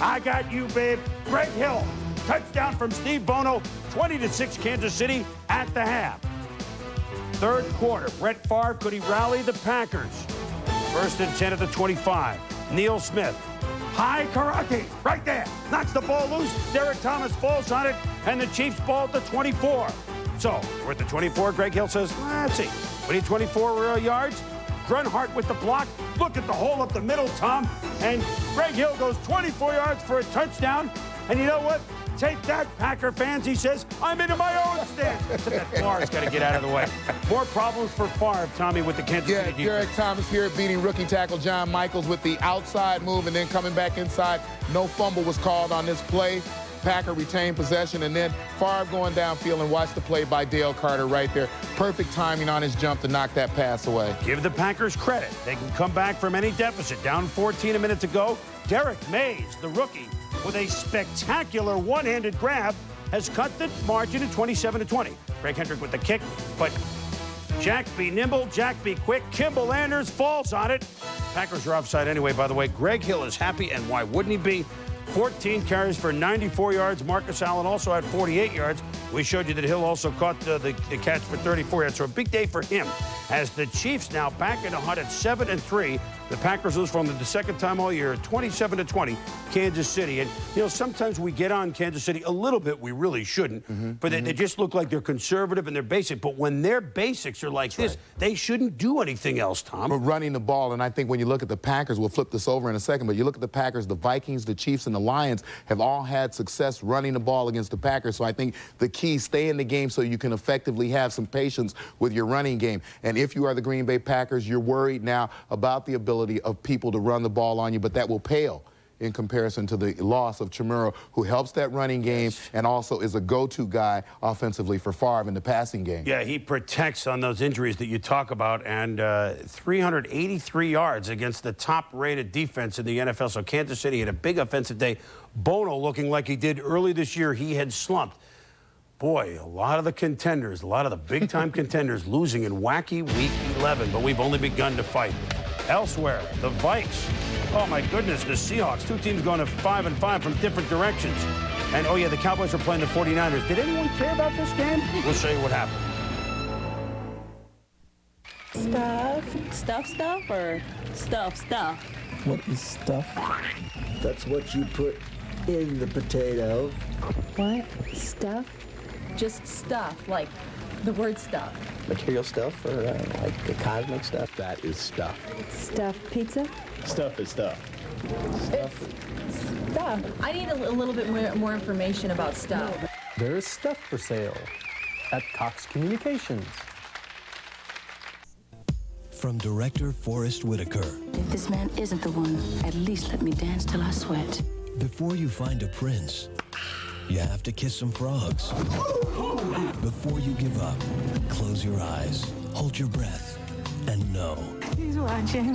I got you, babe. Greg Hill. Touchdown from Steve Bono. 20-6 Kansas City at the half. Third quarter. Brett Favre, could he rally the Packers? First and 10 at the 25. Neil Smith. High karate. Right there. Knocks the ball loose. Derek Thomas falls on it. And the Chiefs ball at the 24. So, we're at the 24. Greg Hill says, let's see. We need 24 yards. Grunhard with the block. Look at the hole up the middle, Tom. And Greg Hill goes 24 yards for a touchdown. And you know what? Take that, Packer fans. He says, I'm into my own stand. Except that Favre's got to get out of the way. More problems for Favre, Tommy, with the Kansas City defense. Derek Thomas here beating rookie tackle John Michaels with the outside move and then coming back inside. No fumble was called on this play. Packer retained possession, and then Favre going downfield, and watch the play by Dale Carter right there. Perfect timing on his jump to knock that pass away. Give the Packers credit. They can come back from any deficit. Down 14 a minute to go. Derek Mays, the rookie, with a spectacular one-handed grab, has cut the margin to 27-20. Greg Hendrick with the kick, but Jack be nimble, Jack be quick. Kimball Anders falls on it. Packers are offside anyway, by the way. Greg Hill is happy, and why wouldn't he be? 14 carries for 94 yards. Marcus Allen also had 48 yards. We showed you that Hill also caught the catch for 34 yards. So a big day for him. As the Chiefs now back in the hunt at 7-3. The Packers lose from them the second time all year, 27-20, Kansas City. And, you know, sometimes we get on Kansas City a little bit. We really shouldn't. But they just look like they're conservative and they're basic. But when their basics are like this, they shouldn't do anything else, Tom. But running the ball, and I think when you look at the Packers, we'll flip this over in a second, but you look at the Packers, the Vikings, the Chiefs, and the Lions have all had success running the ball against the Packers. So I think the key, stay in the game so you can effectively have some patience with your running game. And if you are the Green Bay Packers, you're worried now about the ability of people to run the ball on you, but that will pale in comparison to the loss of Chamorro, who helps that running game and also is a go-to guy offensively for Favre in the passing game. Yeah, he protects on those injuries that you talk about, and 383 yards against the top-rated defense in the NFL. So Kansas City had a big offensive day. Bono looking like he did early this year. He had slumped. Boy, a lot of the contenders, a lot of the big-time contenders losing in wacky Week 11, but we've only begun to fight. Elsewhere, the Vikes. Oh, my goodness, the Seahawks. Two teams going to 5-5 from different directions. And, oh, yeah, the Cowboys are playing the 49ers. Did anyone care about this game? We'll show you what happened. Stuff, or stuff? What is stuff? That's what you put in the potato. What? Stuff? Just stuff, like the word stuff. Material stuff or like the cosmic stuff? That is stuff. Stuff pizza? Stuff is stuff. Stuff. I need a little bit more information about stuff. There is stuff for sale at Cox Communications. From director Forrest Whitaker. If this man isn't the one, at least let me dance till I sweat. Before you find a prince, you have to kiss some frogs. Before you give up, close your eyes, hold your breath, and know. He's watching.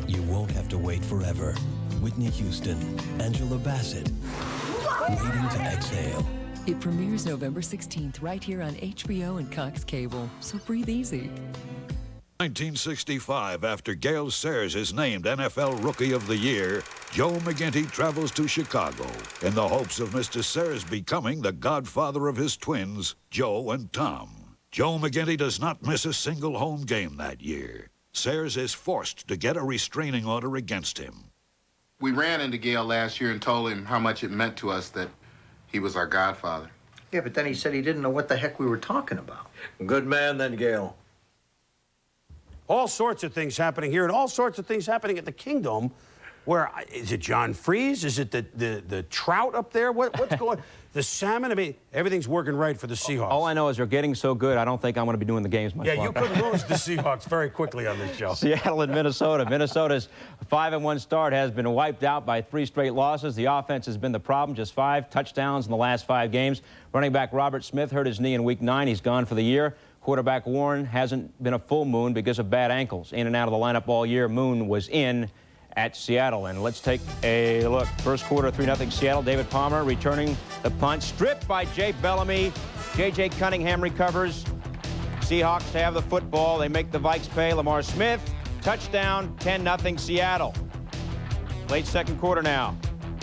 You won't have to wait forever. Whitney Houston, Angela Bassett, waiting to exhale. It premieres November 16th right here on HBO and Cox Cable, so breathe easy. 1965, after Gale Sayers is named NFL Rookie of the Year, Joe McGinty travels to Chicago in the hopes of Mr. Sayers becoming the godfather of his twins, Joe and Tom. Joe McGinty does not miss a single home game that year. Sayers is forced to get a restraining order against him. We ran into Gale last year and told him how much it meant to us that he was our godfather. Yeah, but then he said he didn't know what the heck we were talking about. Good man, then, Gale. All sorts of things happening here and all sorts of things happening at the Kingdom. Where is it? John Freeze? Is it the trout up there? What's going? The salmon? I mean, everything's working right for the Seahawks. All I know is they're getting so good, I don't think I'm going to be doing the games much longer. You could lose the Seahawks very quickly on this show. Seattle and Minnesota. Minnesota's 5-1 start has been wiped out by 3 straight losses. The offense has been the problem. Just 5 touchdowns in the last 5 games. Running back Robert Smith hurt his knee in Week 9. He's gone for the year. Quarterback Warren hasn't been a full Moon because of bad ankles. In and out of the lineup all year. Moon was in at Seattle. And let's take a look. First quarter, 3-0 Seattle. David Palmer returning the punt. Stripped by Jay Bellamy. J.J. Cunningham recovers. Seahawks have the football. They make the Vikes pay. Lamar Smith, touchdown, 10-0 Seattle. Late second quarter now.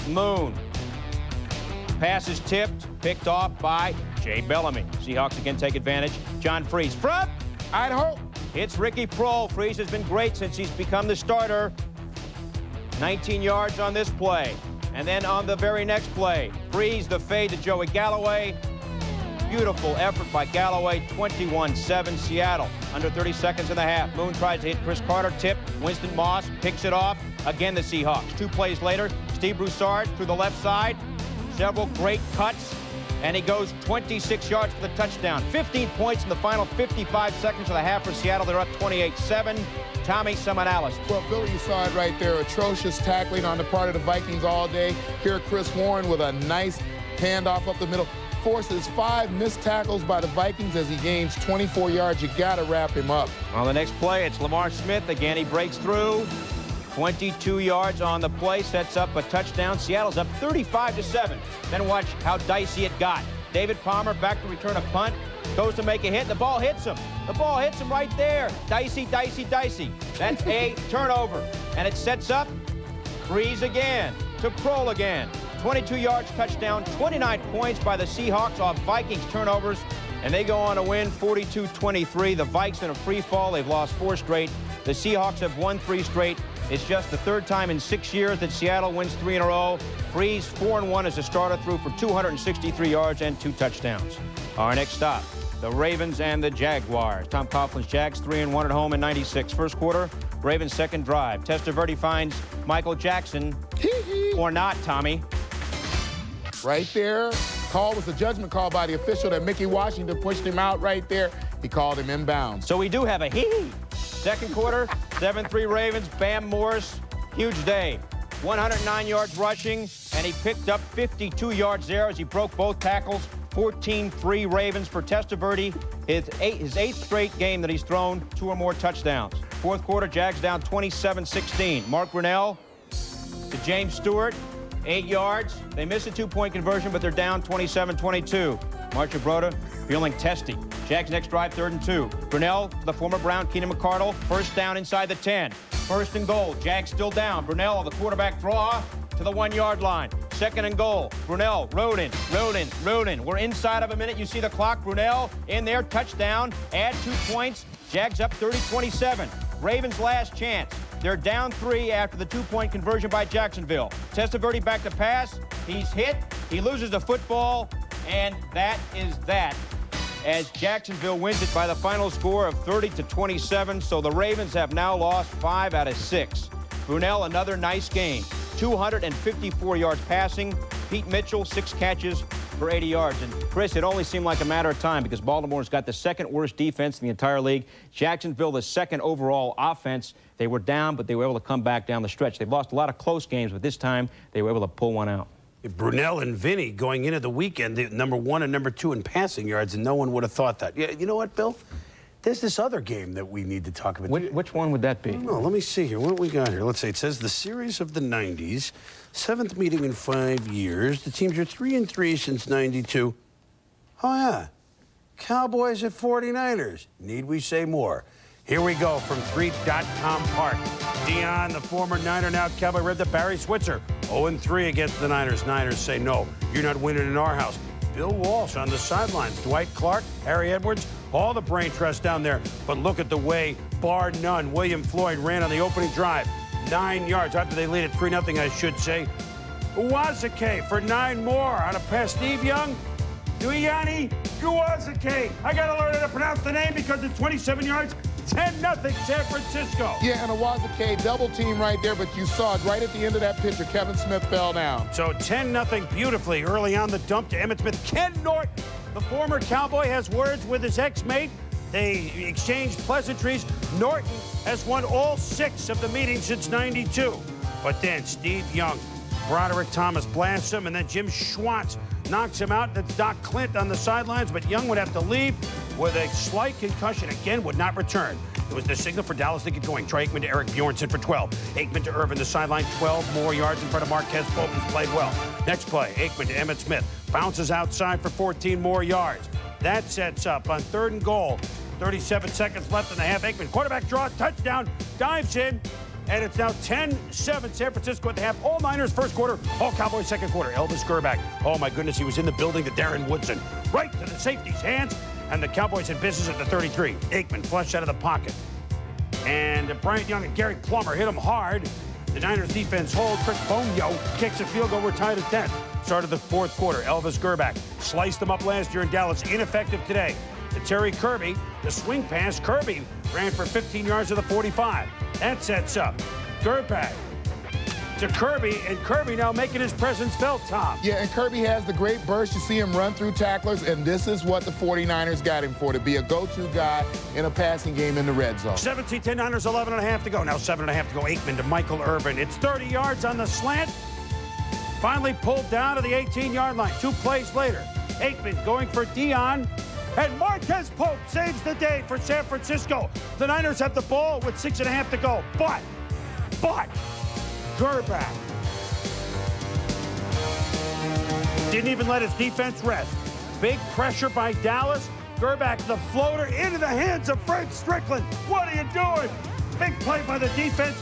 Moon. Pass is tipped, picked off by Jay Bellamy. Seahawks again take advantage. John Freeze. Front. Idaho. It's Ricky Prohl. Freeze has been great since he's become the starter. 19 yards on this play. And then on the very next play, Freeze the fade to Joey Galloway. Beautiful effort by Galloway, 21-7 Seattle. Under 30 seconds in the half. Moon tries to hit Chris Carter, tip. Winston Moss picks it off. Again, the Seahawks. 2 plays later, Steve Broussard through the left side. Several great cuts. And he goes 26 yards for the touchdown. 15 points in the final 55 seconds of the half for Seattle. They're up 28-7. Tommy, some analysis. Well, Billy, you saw it right there. Atrocious tackling on the part of the Vikings all day. Here, Chris Warren with a nice handoff up the middle. Forces 5 missed tackles by the Vikings as he gains 24 yards. You got to wrap him up. On the next play, it's Lamar Smith. Again, he breaks through. 22 yards on the play, sets up a touchdown. Seattle's up 35-7. Then watch how dicey it got. David Palmer back to return a punt. Goes to make a hit. The ball hits him. The ball hits him right there. Dicey, dicey, dicey. That's a turnover. And it sets up Freeze again to Prohl again. 22 yards, touchdown, 29 points by the Seahawks off Vikings turnovers. And they go on to win 42-23. The Vikes in a free fall. They've lost 4 straight. The Seahawks have won 3 straight. It's just the 3rd time in 6 years that Seattle wins 3 in a row. Freeze 4-1 as a starter, threw for 263 yards and 2 touchdowns. Our next stop, the Ravens and the Jaguars. Tom Coughlin's Jags 3-1 at home in 96. First quarter, Ravens' second drive. Testaverde finds Michael Jackson. Or not, Tommy. Right there. Call was a judgment call by the official that Mickey Washington pushed him out right there. He called him inbounds. So we do have a hee. Second quarter, 7-3 Ravens. Bam Morris, huge day. 109 yards rushing, and he picked up 52 yards there as he broke both tackles. 14-3 Ravens for Testaverde. His 8th straight game that he's thrown 2 or more touchdowns. Fourth quarter, Jags down 27-16. Mark Brunell to James Stewart, 8 yards. They missed a 2-point conversion, but they're down 27-22. Marchibroda feeling testy. Jags next drive, 3rd and 2. Brunell, the former Brown, Keenan McCardle, first down inside the 10. First and goal. Jags still down. Brunell, the quarterback draw to the 1-yard line. Second and goal. Brunell, Roden. We're inside of a minute. You see the clock. Brunell in there, touchdown. Add 2 points. Jags up 30-27. Ravens' last chance. They're down 3 after the 2-point conversion by Jacksonville. Testaverde back to pass. He's hit. He loses the football. And that is that, as Jacksonville wins it by the final score of 30-27. So the Ravens have now lost 5 out of 6. Brunell, another nice game. 254 yards passing. Pete Mitchell, 6 catches for 80 yards. And Chris, it only seemed like a matter of time because Baltimore's got the 2nd worst defense in the entire league. Jacksonville, the 2nd overall offense. They were down, but they were able to come back down the stretch. They've lost a lot of close games, but this time they were able to pull one out. Brunell and Vinny going into the weekend, the number 1 and number 2 in passing yards, and no one would have thought that. Yeah, you know what, Bill? There's this other game that we need to talk about. Which one would that be? No, let me see here. What do we got here? Let's see. It says the series of the 90s, 7th meeting in 5 years. The teams are 3-3 since 92. Oh, yeah. Cowboys at 49ers. Need we say more? Here we go from 3.com Park. Dion, the former Niner, now Cowboy, read to Barry Switzer. 0-3 against the Niners. Niners say, no, you're not winning in our house. Bill Walsh on the sidelines. Dwight Clark, Harry Edwards, all the brain trust down there. But look at the way, bar none, William Floyd ran on the opening drive. 9 yards. After they lead at 3-0, I should say. Uwazaki for 9 more on a pass. Steve Young. Duyani Uwazaki. I got to learn how to pronounce the name because it's 27 yards. 10-0 San Francisco. Yeah, and Uwazaki double team right there, but you saw it right at the end of that picture. Kevin Smith fell down. So 10-0 beautifully early on the dump to Emmitt Smith. Ken Norton, the former Cowboy, has words with his ex-mate. They exchanged pleasantries. Norton has won all 6 of the meetings since '92. But then Steve Young, Broderick Thomas blasts him, and then Jim Schwartz knocks him out. That's Doc Clint on the sidelines, but Young would have to leave with a slight concussion. Again, would not return. It was the signal for Dallas to get going. Troy Aikman to Eric Bjornson for 12. Aikman to Irvin, the sideline, 12 more yards in front of Marquez Pope, who's played well. Next play, Aikman to Emmitt Smith. Bounces outside for 14 more yards. That sets up on 3rd and goal. 37 seconds left in the half. Aikman, quarterback draw, touchdown, dives in. And it's now 10-7 San Francisco at the half. All Niners first quarter, all Cowboys second quarter. Elvis Gerback. Oh, my goodness, he was in the building to Darren Woodson. Right to the safety's hands. And the Cowboys in business at the 33. Aikman flushed out of the pocket. And Bryant Young and Gary Plummer hit him hard. The Niners defense hold. Chris Bonio kicks a field goal. We're tied at 10. Started the 4th quarter. Elvis Gerback sliced them up last year in Dallas. Ineffective today. To Terry Kirby, the swing pass. Kirby ran for 15 yards to the 45. That sets up Gerback to Kirby, and Kirby now making his presence felt, Tom. Yeah, and Kirby has the great burst. You see him run through tacklers, and this is what the 49ers got him for, to be a go-to guy in a passing game in the red zone. 17-10 Niners, 11.5 to go. Now 7.5 to go. Aikman to Michael Irvin. It's 30 yards on the slant. Finally pulled down to the 18-yard line. 2 plays later. Aikman going for Dion. And Marquez Pope saves the day for San Francisco. The Niners have the ball with 6.5 to go. But, Gerback didn't even let his defense rest. Big pressure by Dallas. Gerback, the floater, into the hands of Fred Strickland. What are you doing? Big play by the defense.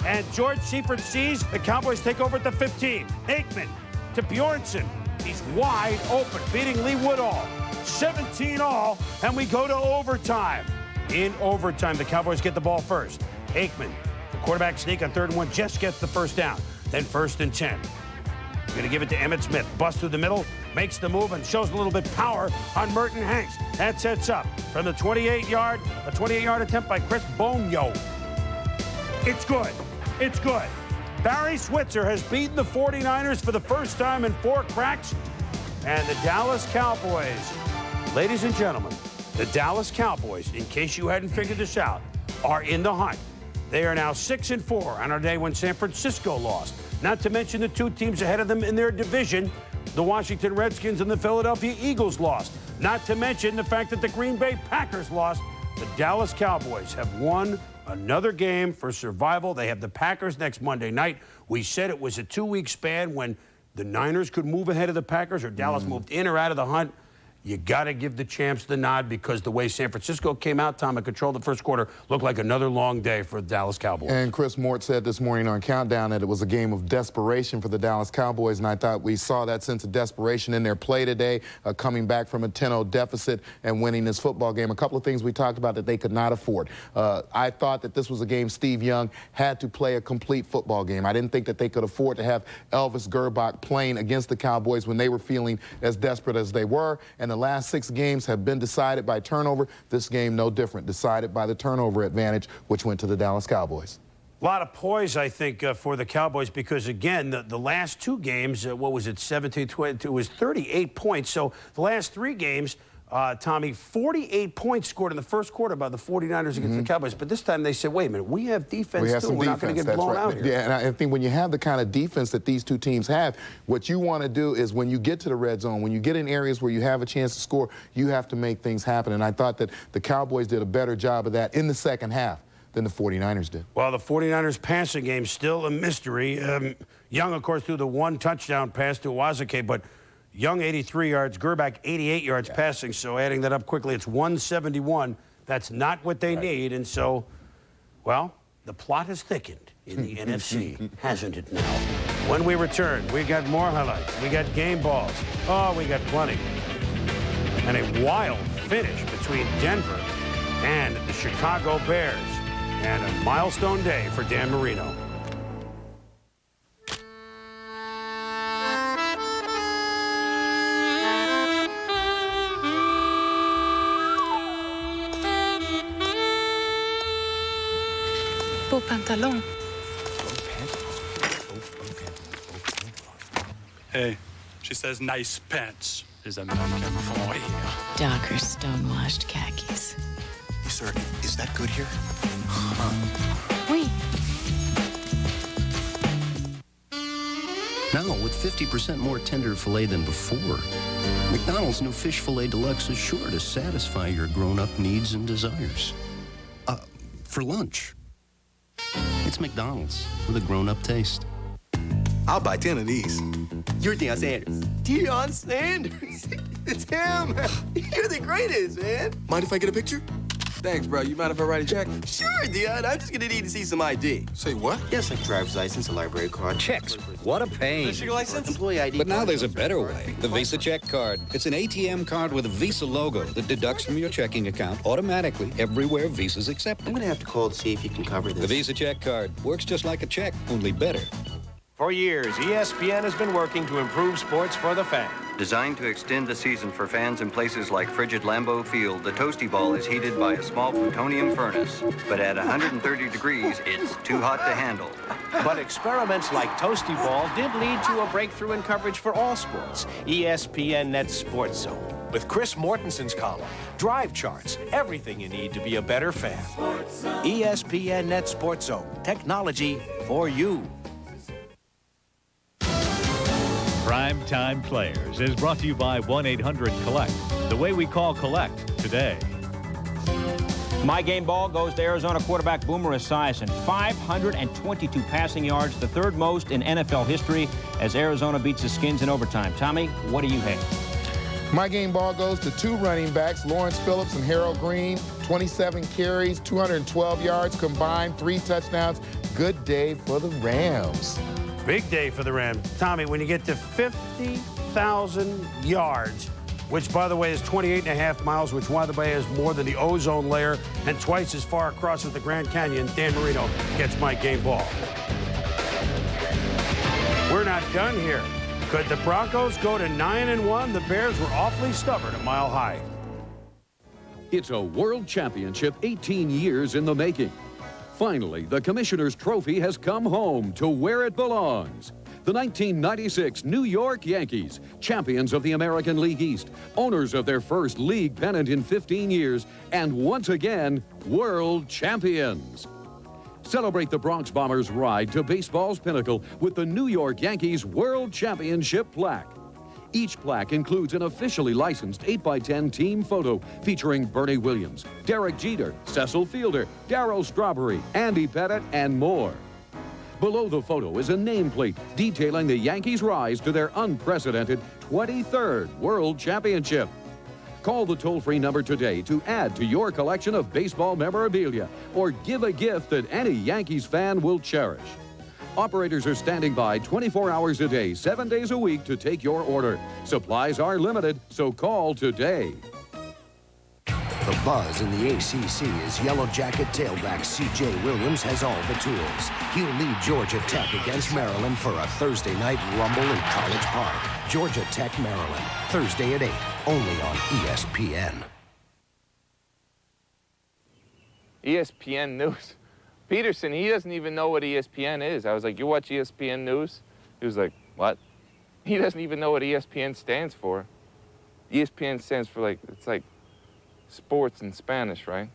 And George Seifert sees the Cowboys take over at the 15. Aikman to Bjornson. He's wide open, beating Lee Woodall. 17-all, and we go to overtime. In overtime, the Cowboys get the ball first. Aikman, the quarterback sneak on 3rd and 1, just gets the first down. Then 1st and 10. We're going to give it to Emmitt Smith. Bust through the middle, makes the move, and shows a little bit power on Merton Hanks. That sets up from the 28-yard, a 28-yard attempt by Chris Bonio. It's good. It's good. Barry Switzer has beaten the 49ers for the first time in 4 cracks. And the Dallas Cowboys, ladies and gentlemen, the Dallas Cowboys, in case you hadn't figured this out, are in the hunt. They are now 6-4 on a day when San Francisco lost. Not to mention the 2 teams ahead of them in their division, the Washington Redskins and the Philadelphia Eagles lost. Not to mention the fact that the Green Bay Packers lost. The Dallas Cowboys have won another game for survival. They have the Packers next Monday night. We said it was a 2-week span when the Niners could move ahead of the Packers or Dallas moved in or out of the hunt. You got to give the champs the nod because the way San Francisco came out, Tom, and controlled the first quarter, looked like another long day for the Dallas Cowboys. And Chris Mort said this morning on Countdown that it was a game of desperation for the Dallas Cowboys, and I thought we saw that sense of desperation in their play today, coming back from a 10-0 deficit and winning this football game. A couple of things we talked about that they could not afford. I thought that this was a game Steve Young had to play a complete football game. I didn't think that they could afford to have Elvis Gerback playing against the Cowboys when they were feeling as desperate as they were. And the last 6 games have been decided by turnover. This game, no different, decided by the turnover advantage, which went to the Dallas Cowboys. A lot of poise, I think, for the Cowboys because, again, the last 2 games, what was it, 17-20, it was 38 points. So the last 3 games, Tommy, 48 points scored in the first quarter by the 49ers against the Cowboys. But this time they said, wait a minute, we have defense, too. We're not going to get blown out here. Yeah, and I think when you have the kind of defense that these 2 teams have, what you want to do is when you get to the red zone, when you get in areas where you have a chance to score, you have to make things happen. And I thought that the Cowboys did a better job of that in the second half than the 49ers did. Well, the 49ers passing game still a mystery. Young, of course, threw the 1 touchdown pass to Uwazaki, but Young 83 yards, Gerback 88 yards passing. So adding that up quickly, it's 171. That's not what they need. And so, well, the plot has thickened in the NFC, hasn't it now? When we return, we got more highlights. We got game balls. Oh, we got plenty. And a wild finish between Denver and the Chicago Bears. And a milestone day for Dan Marino. beau pantalon. Hey, she says nice pants. Les Américains font rire. Darker stonewashed khakis. Sir, is that good here? Oui. Now, with 50% more tender filet than before, McDonald's new Fish Filet Deluxe is sure to satisfy your grown-up needs and desires. For lunch. It's McDonald's with a grown-up taste. I'll buy 10 of these. You're Deion Sanders. Deion Sanders? It's him. You're the greatest, man. Mind if I get a picture? Thanks, bro. You mind if I write a check? Sure, Deion. I'm just gonna need to see some ID. Say what? Yes, like driver's license, a library card. Checks. What a pain. Fishing license? Employee ID. But now there's a better way. The Visa Check Card. It's an ATM card with a Visa logo that deducts from your checking account automatically everywhere Visa's accepted. I'm gonna have to call to see if you can cover this. The Visa Check Card works just like a check, only better. For years, ESPN has been working to improve sports for the fan. Designed to extend the season for fans in places like frigid Lambeau Field, the Toasty Ball is heated by a small plutonium furnace. But at 130 degrees, it's too hot to handle. But experiments like Toasty Ball did lead to a breakthrough in coverage for all sports. ESPN Net Sports Zone. With Chris Mortenson's column, drive charts, everything you need to be a better fan. ESPN Net Sports Zone. Technology for you. Primetime Players is brought to you by 1-800-COLLECT. The way we call collect today. My game ball goes to Arizona quarterback Boomer Esiason. 522 passing yards, the third most in NFL history as Arizona beats the Skins in overtime. Tommy, what do you have? My game ball goes to two running backs, Lawrence Phillips and Harold Green. 27 carries, 212 yards combined, 3 touchdowns. Good day for the Rams. Big day for the Rams. Tommy, when you get to 50,000 yards, which, by the way, is 28.5 miles, which, by the way, is more than the ozone layer and twice as far across as the Grand Canyon, Dan Marino gets my game ball. We're not done here. Could the Broncos go to 9-1? The Bears were awfully stubborn at Mile High. It's a world championship 18 years in the making. Finally, the Commissioner's Trophy has come home to where it belongs. The 1996 New York Yankees, champions of the American League East, owners of their first league pennant in 15 years, and once again, world champions. Celebrate the Bronx Bombers' ride to baseball's pinnacle with the New York Yankees World Championship plaque. Each plaque includes an officially licensed 8x10 team photo featuring Bernie Williams, Derek Jeter, Cecil Fielder, Darryl Strawberry, Andy Pettit, and more. Below the photo is a nameplate detailing the Yankees' rise to their unprecedented 23rd World Championship. Call the toll-free number today to add to your collection of baseball memorabilia or give a gift that any Yankees fan will cherish. Operators are standing by 24 hours a day, 7 days a week to take your order. Supplies are limited, so call today. The buzz in the ACC is Yellow Jacket tailback C.J. Williams has all the tools. He'll lead Georgia Tech against Maryland for a Thursday night rumble in College Park. Georgia Tech, Maryland, Thursday at 8, only on ESPN. ESPN News. Peterson, he doesn't even know what ESPN is. I was like, you watch ESPN News? He was like, what? He doesn't even know what ESPN stands for. ESPN stands for, like, it's like sports in Spanish, right?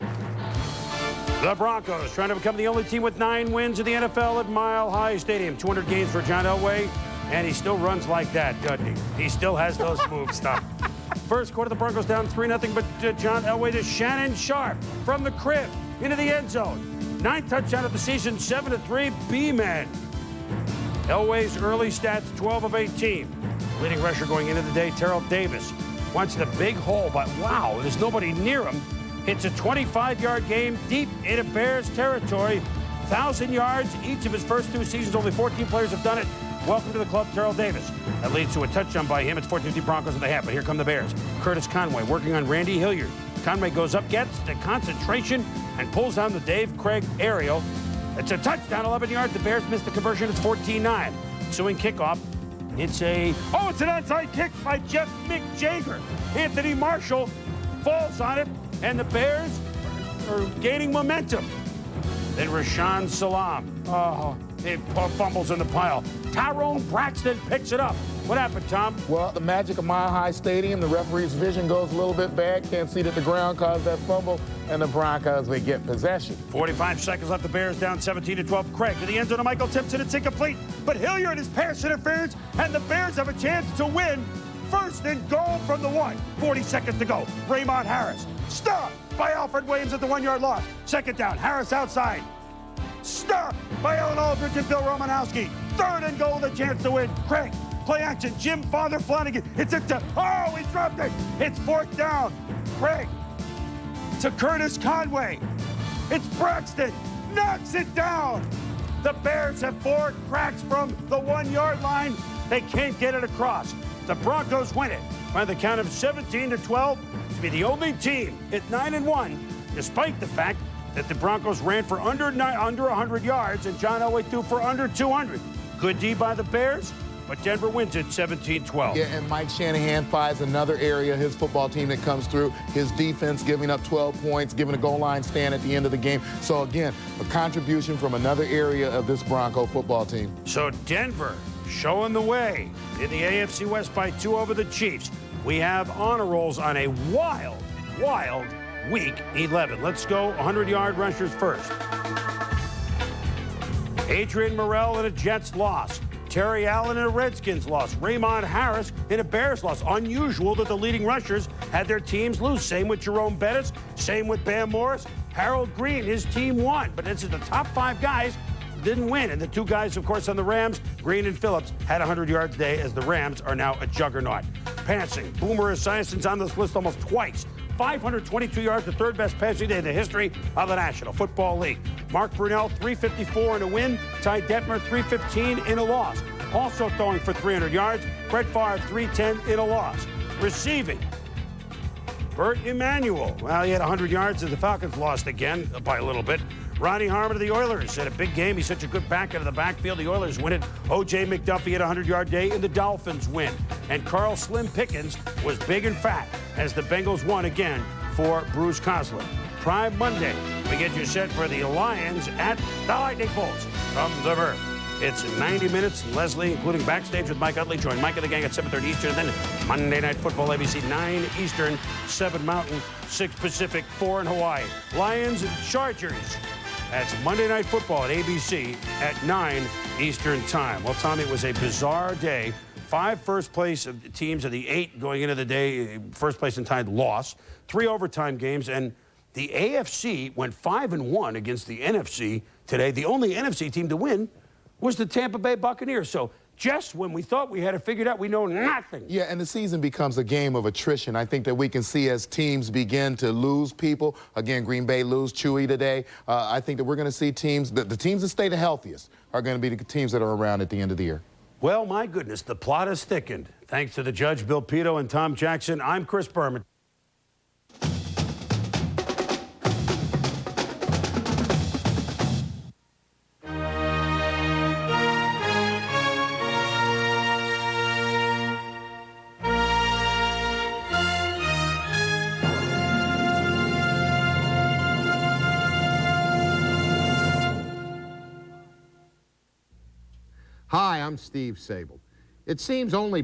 The Broncos trying to become the only team with 9 wins in the NFL at Mile High Stadium. 200 games for John Elway, and he still runs like that, doesn't he? He still has those moves stuff. First quarter, the Broncos down 3-0, but John Elway to Shannon Sharp from the crib into the end zone. 9th touchdown of the season, 7-3, B-Man. Elway's early stats, 12 of 18. Leading rusher going into the day, Terrell Davis. Wants the big hole, but wow, there's nobody near him. Hits a 25-yard game deep into Bears territory. 1,000 yards each of his first 2 seasons. Only 14 players have done it. Welcome to the club, Terrell Davis. That leads to a touchdown by him. It's 14-3 Broncos at the half, but here come the Bears. Curtis Conway working on Randy Hilliard. Conway goes up, gets the concentration, and pulls down the Dave Craig aerial. It's a touchdown, 11 yards. The Bears missed the conversion. It's 14-9. Ensuing kickoff. It's an onside kick by Jeff McJager. Anthony Marshall falls on it, and the Bears are gaining momentum. Then Rashaan Salam. It fumbles in the pile. Tyrone Braxton picks it up. What happened, Tom? Well, the magic of Mile High Stadium, the referee's vision goes a little bit bad. Can't see that the ground caused that fumble, and the Broncos, they get possession. 45 seconds left. The Bears down 17-12. Craig to the end zone of Michael Timpson. It's incomplete. But Hilliard is pass interference, and the Bears have a chance to win. First and goal from the 1. 40 seconds to go. Raymond Harris. Stopped by Alfred Williams at the 1-yard loss. Second down. Harris outside. Stopped by Alan Aldridge and Bill Romanowski. Third and goal, the chance to win. Craig, play action. Jim Father Flanagan. It's into. Oh, he dropped it. It's fourth down. Craig to Curtis Conway. It's Braxton. Knocks it down. The Bears have 4 cracks from the 1-yard line. They can't get it across. The Broncos win it by the count of 17-12 to be the only team at 9-1, despite the fact that the Broncos ran for under 100 yards and John Elway threw for under 200. Good D by the Bears, but Denver wins it 17-12. Yeah, and Mike Shanahan finds another area, his football team that comes through. His defense giving up 12 points, giving a goal line stand at the end of the game. So again, a contribution from another area of this Bronco football team. So Denver showing the way in the AFC West by 2 over the Chiefs. We have honor rolls on a wild Week 11. Let's go 100-yard rushers first. Adrian Morrell in a Jets loss. Terry Allen in a Redskins loss. Raymond Harris in a Bears loss. Unusual that the leading rushers had their teams lose. Same with Jerome Bettis. Same with Bam Morris. Harold Green, his team won. But this is the top 5 guys didn't win. And the 2 guys, of course, on the Rams, Green and Phillips, had 100 yards a day as the Rams are now a juggernaut. Passing, Boomer Esiason's on this list almost twice. 522 yards, the 3rd best passing day in the history of the National Football League. Mark Brunell, 354 in a win. Ty Detmer, 315 in a loss. Also throwing for 300 yards. Brett Favre, 310 in a loss. Receiving, Bert Emanuel. Well, he had 100 yards as the Falcons lost again by a little bit. Ronnie Harmon of the Oilers had a big game. He's such a good back out of the backfield. The Oilers win it. O.J. McDuffie had a 100-yard day, and the Dolphins win. And Carl Slim Pickens was big and fat as the Bengals won again for Bruce Coslin. Prime Monday, we get you set for the Lions at the Lightning Bolts from the Birth. It's 90 minutes. Leslie, including Backstage with Mike Utley. Join Mike and the gang at 7:30 Eastern. Then Monday Night Football, ABC, 9 Eastern, 7 Mountain, 6 Pacific, 4 in Hawaii. Lions and Chargers. That's Monday Night Football at ABC at 9 Eastern Time. Well, Tommy, it was a bizarre day. 5 first-place teams of the 8 going into the day, first place in time, lost. 3 overtime games, and the AFC went 5-1 against the NFC today. The only NFC team to win was the Tampa Bay Buccaneers. So just when we thought we had it figured out, we know nothing. Yeah, and the season becomes a game of attrition. I think that we can see as teams begin to lose people. Again, Green Bay lose Chewy today. I think that we're going to see teams, the teams that stay the healthiest are going to be the teams that are around at the end of the year. Well, my goodness, the plot has thickened. Thanks to the judge, Bill Pito and Tom Jackson. I'm Chris Berman. Hi, I'm Steve Sable. It seems only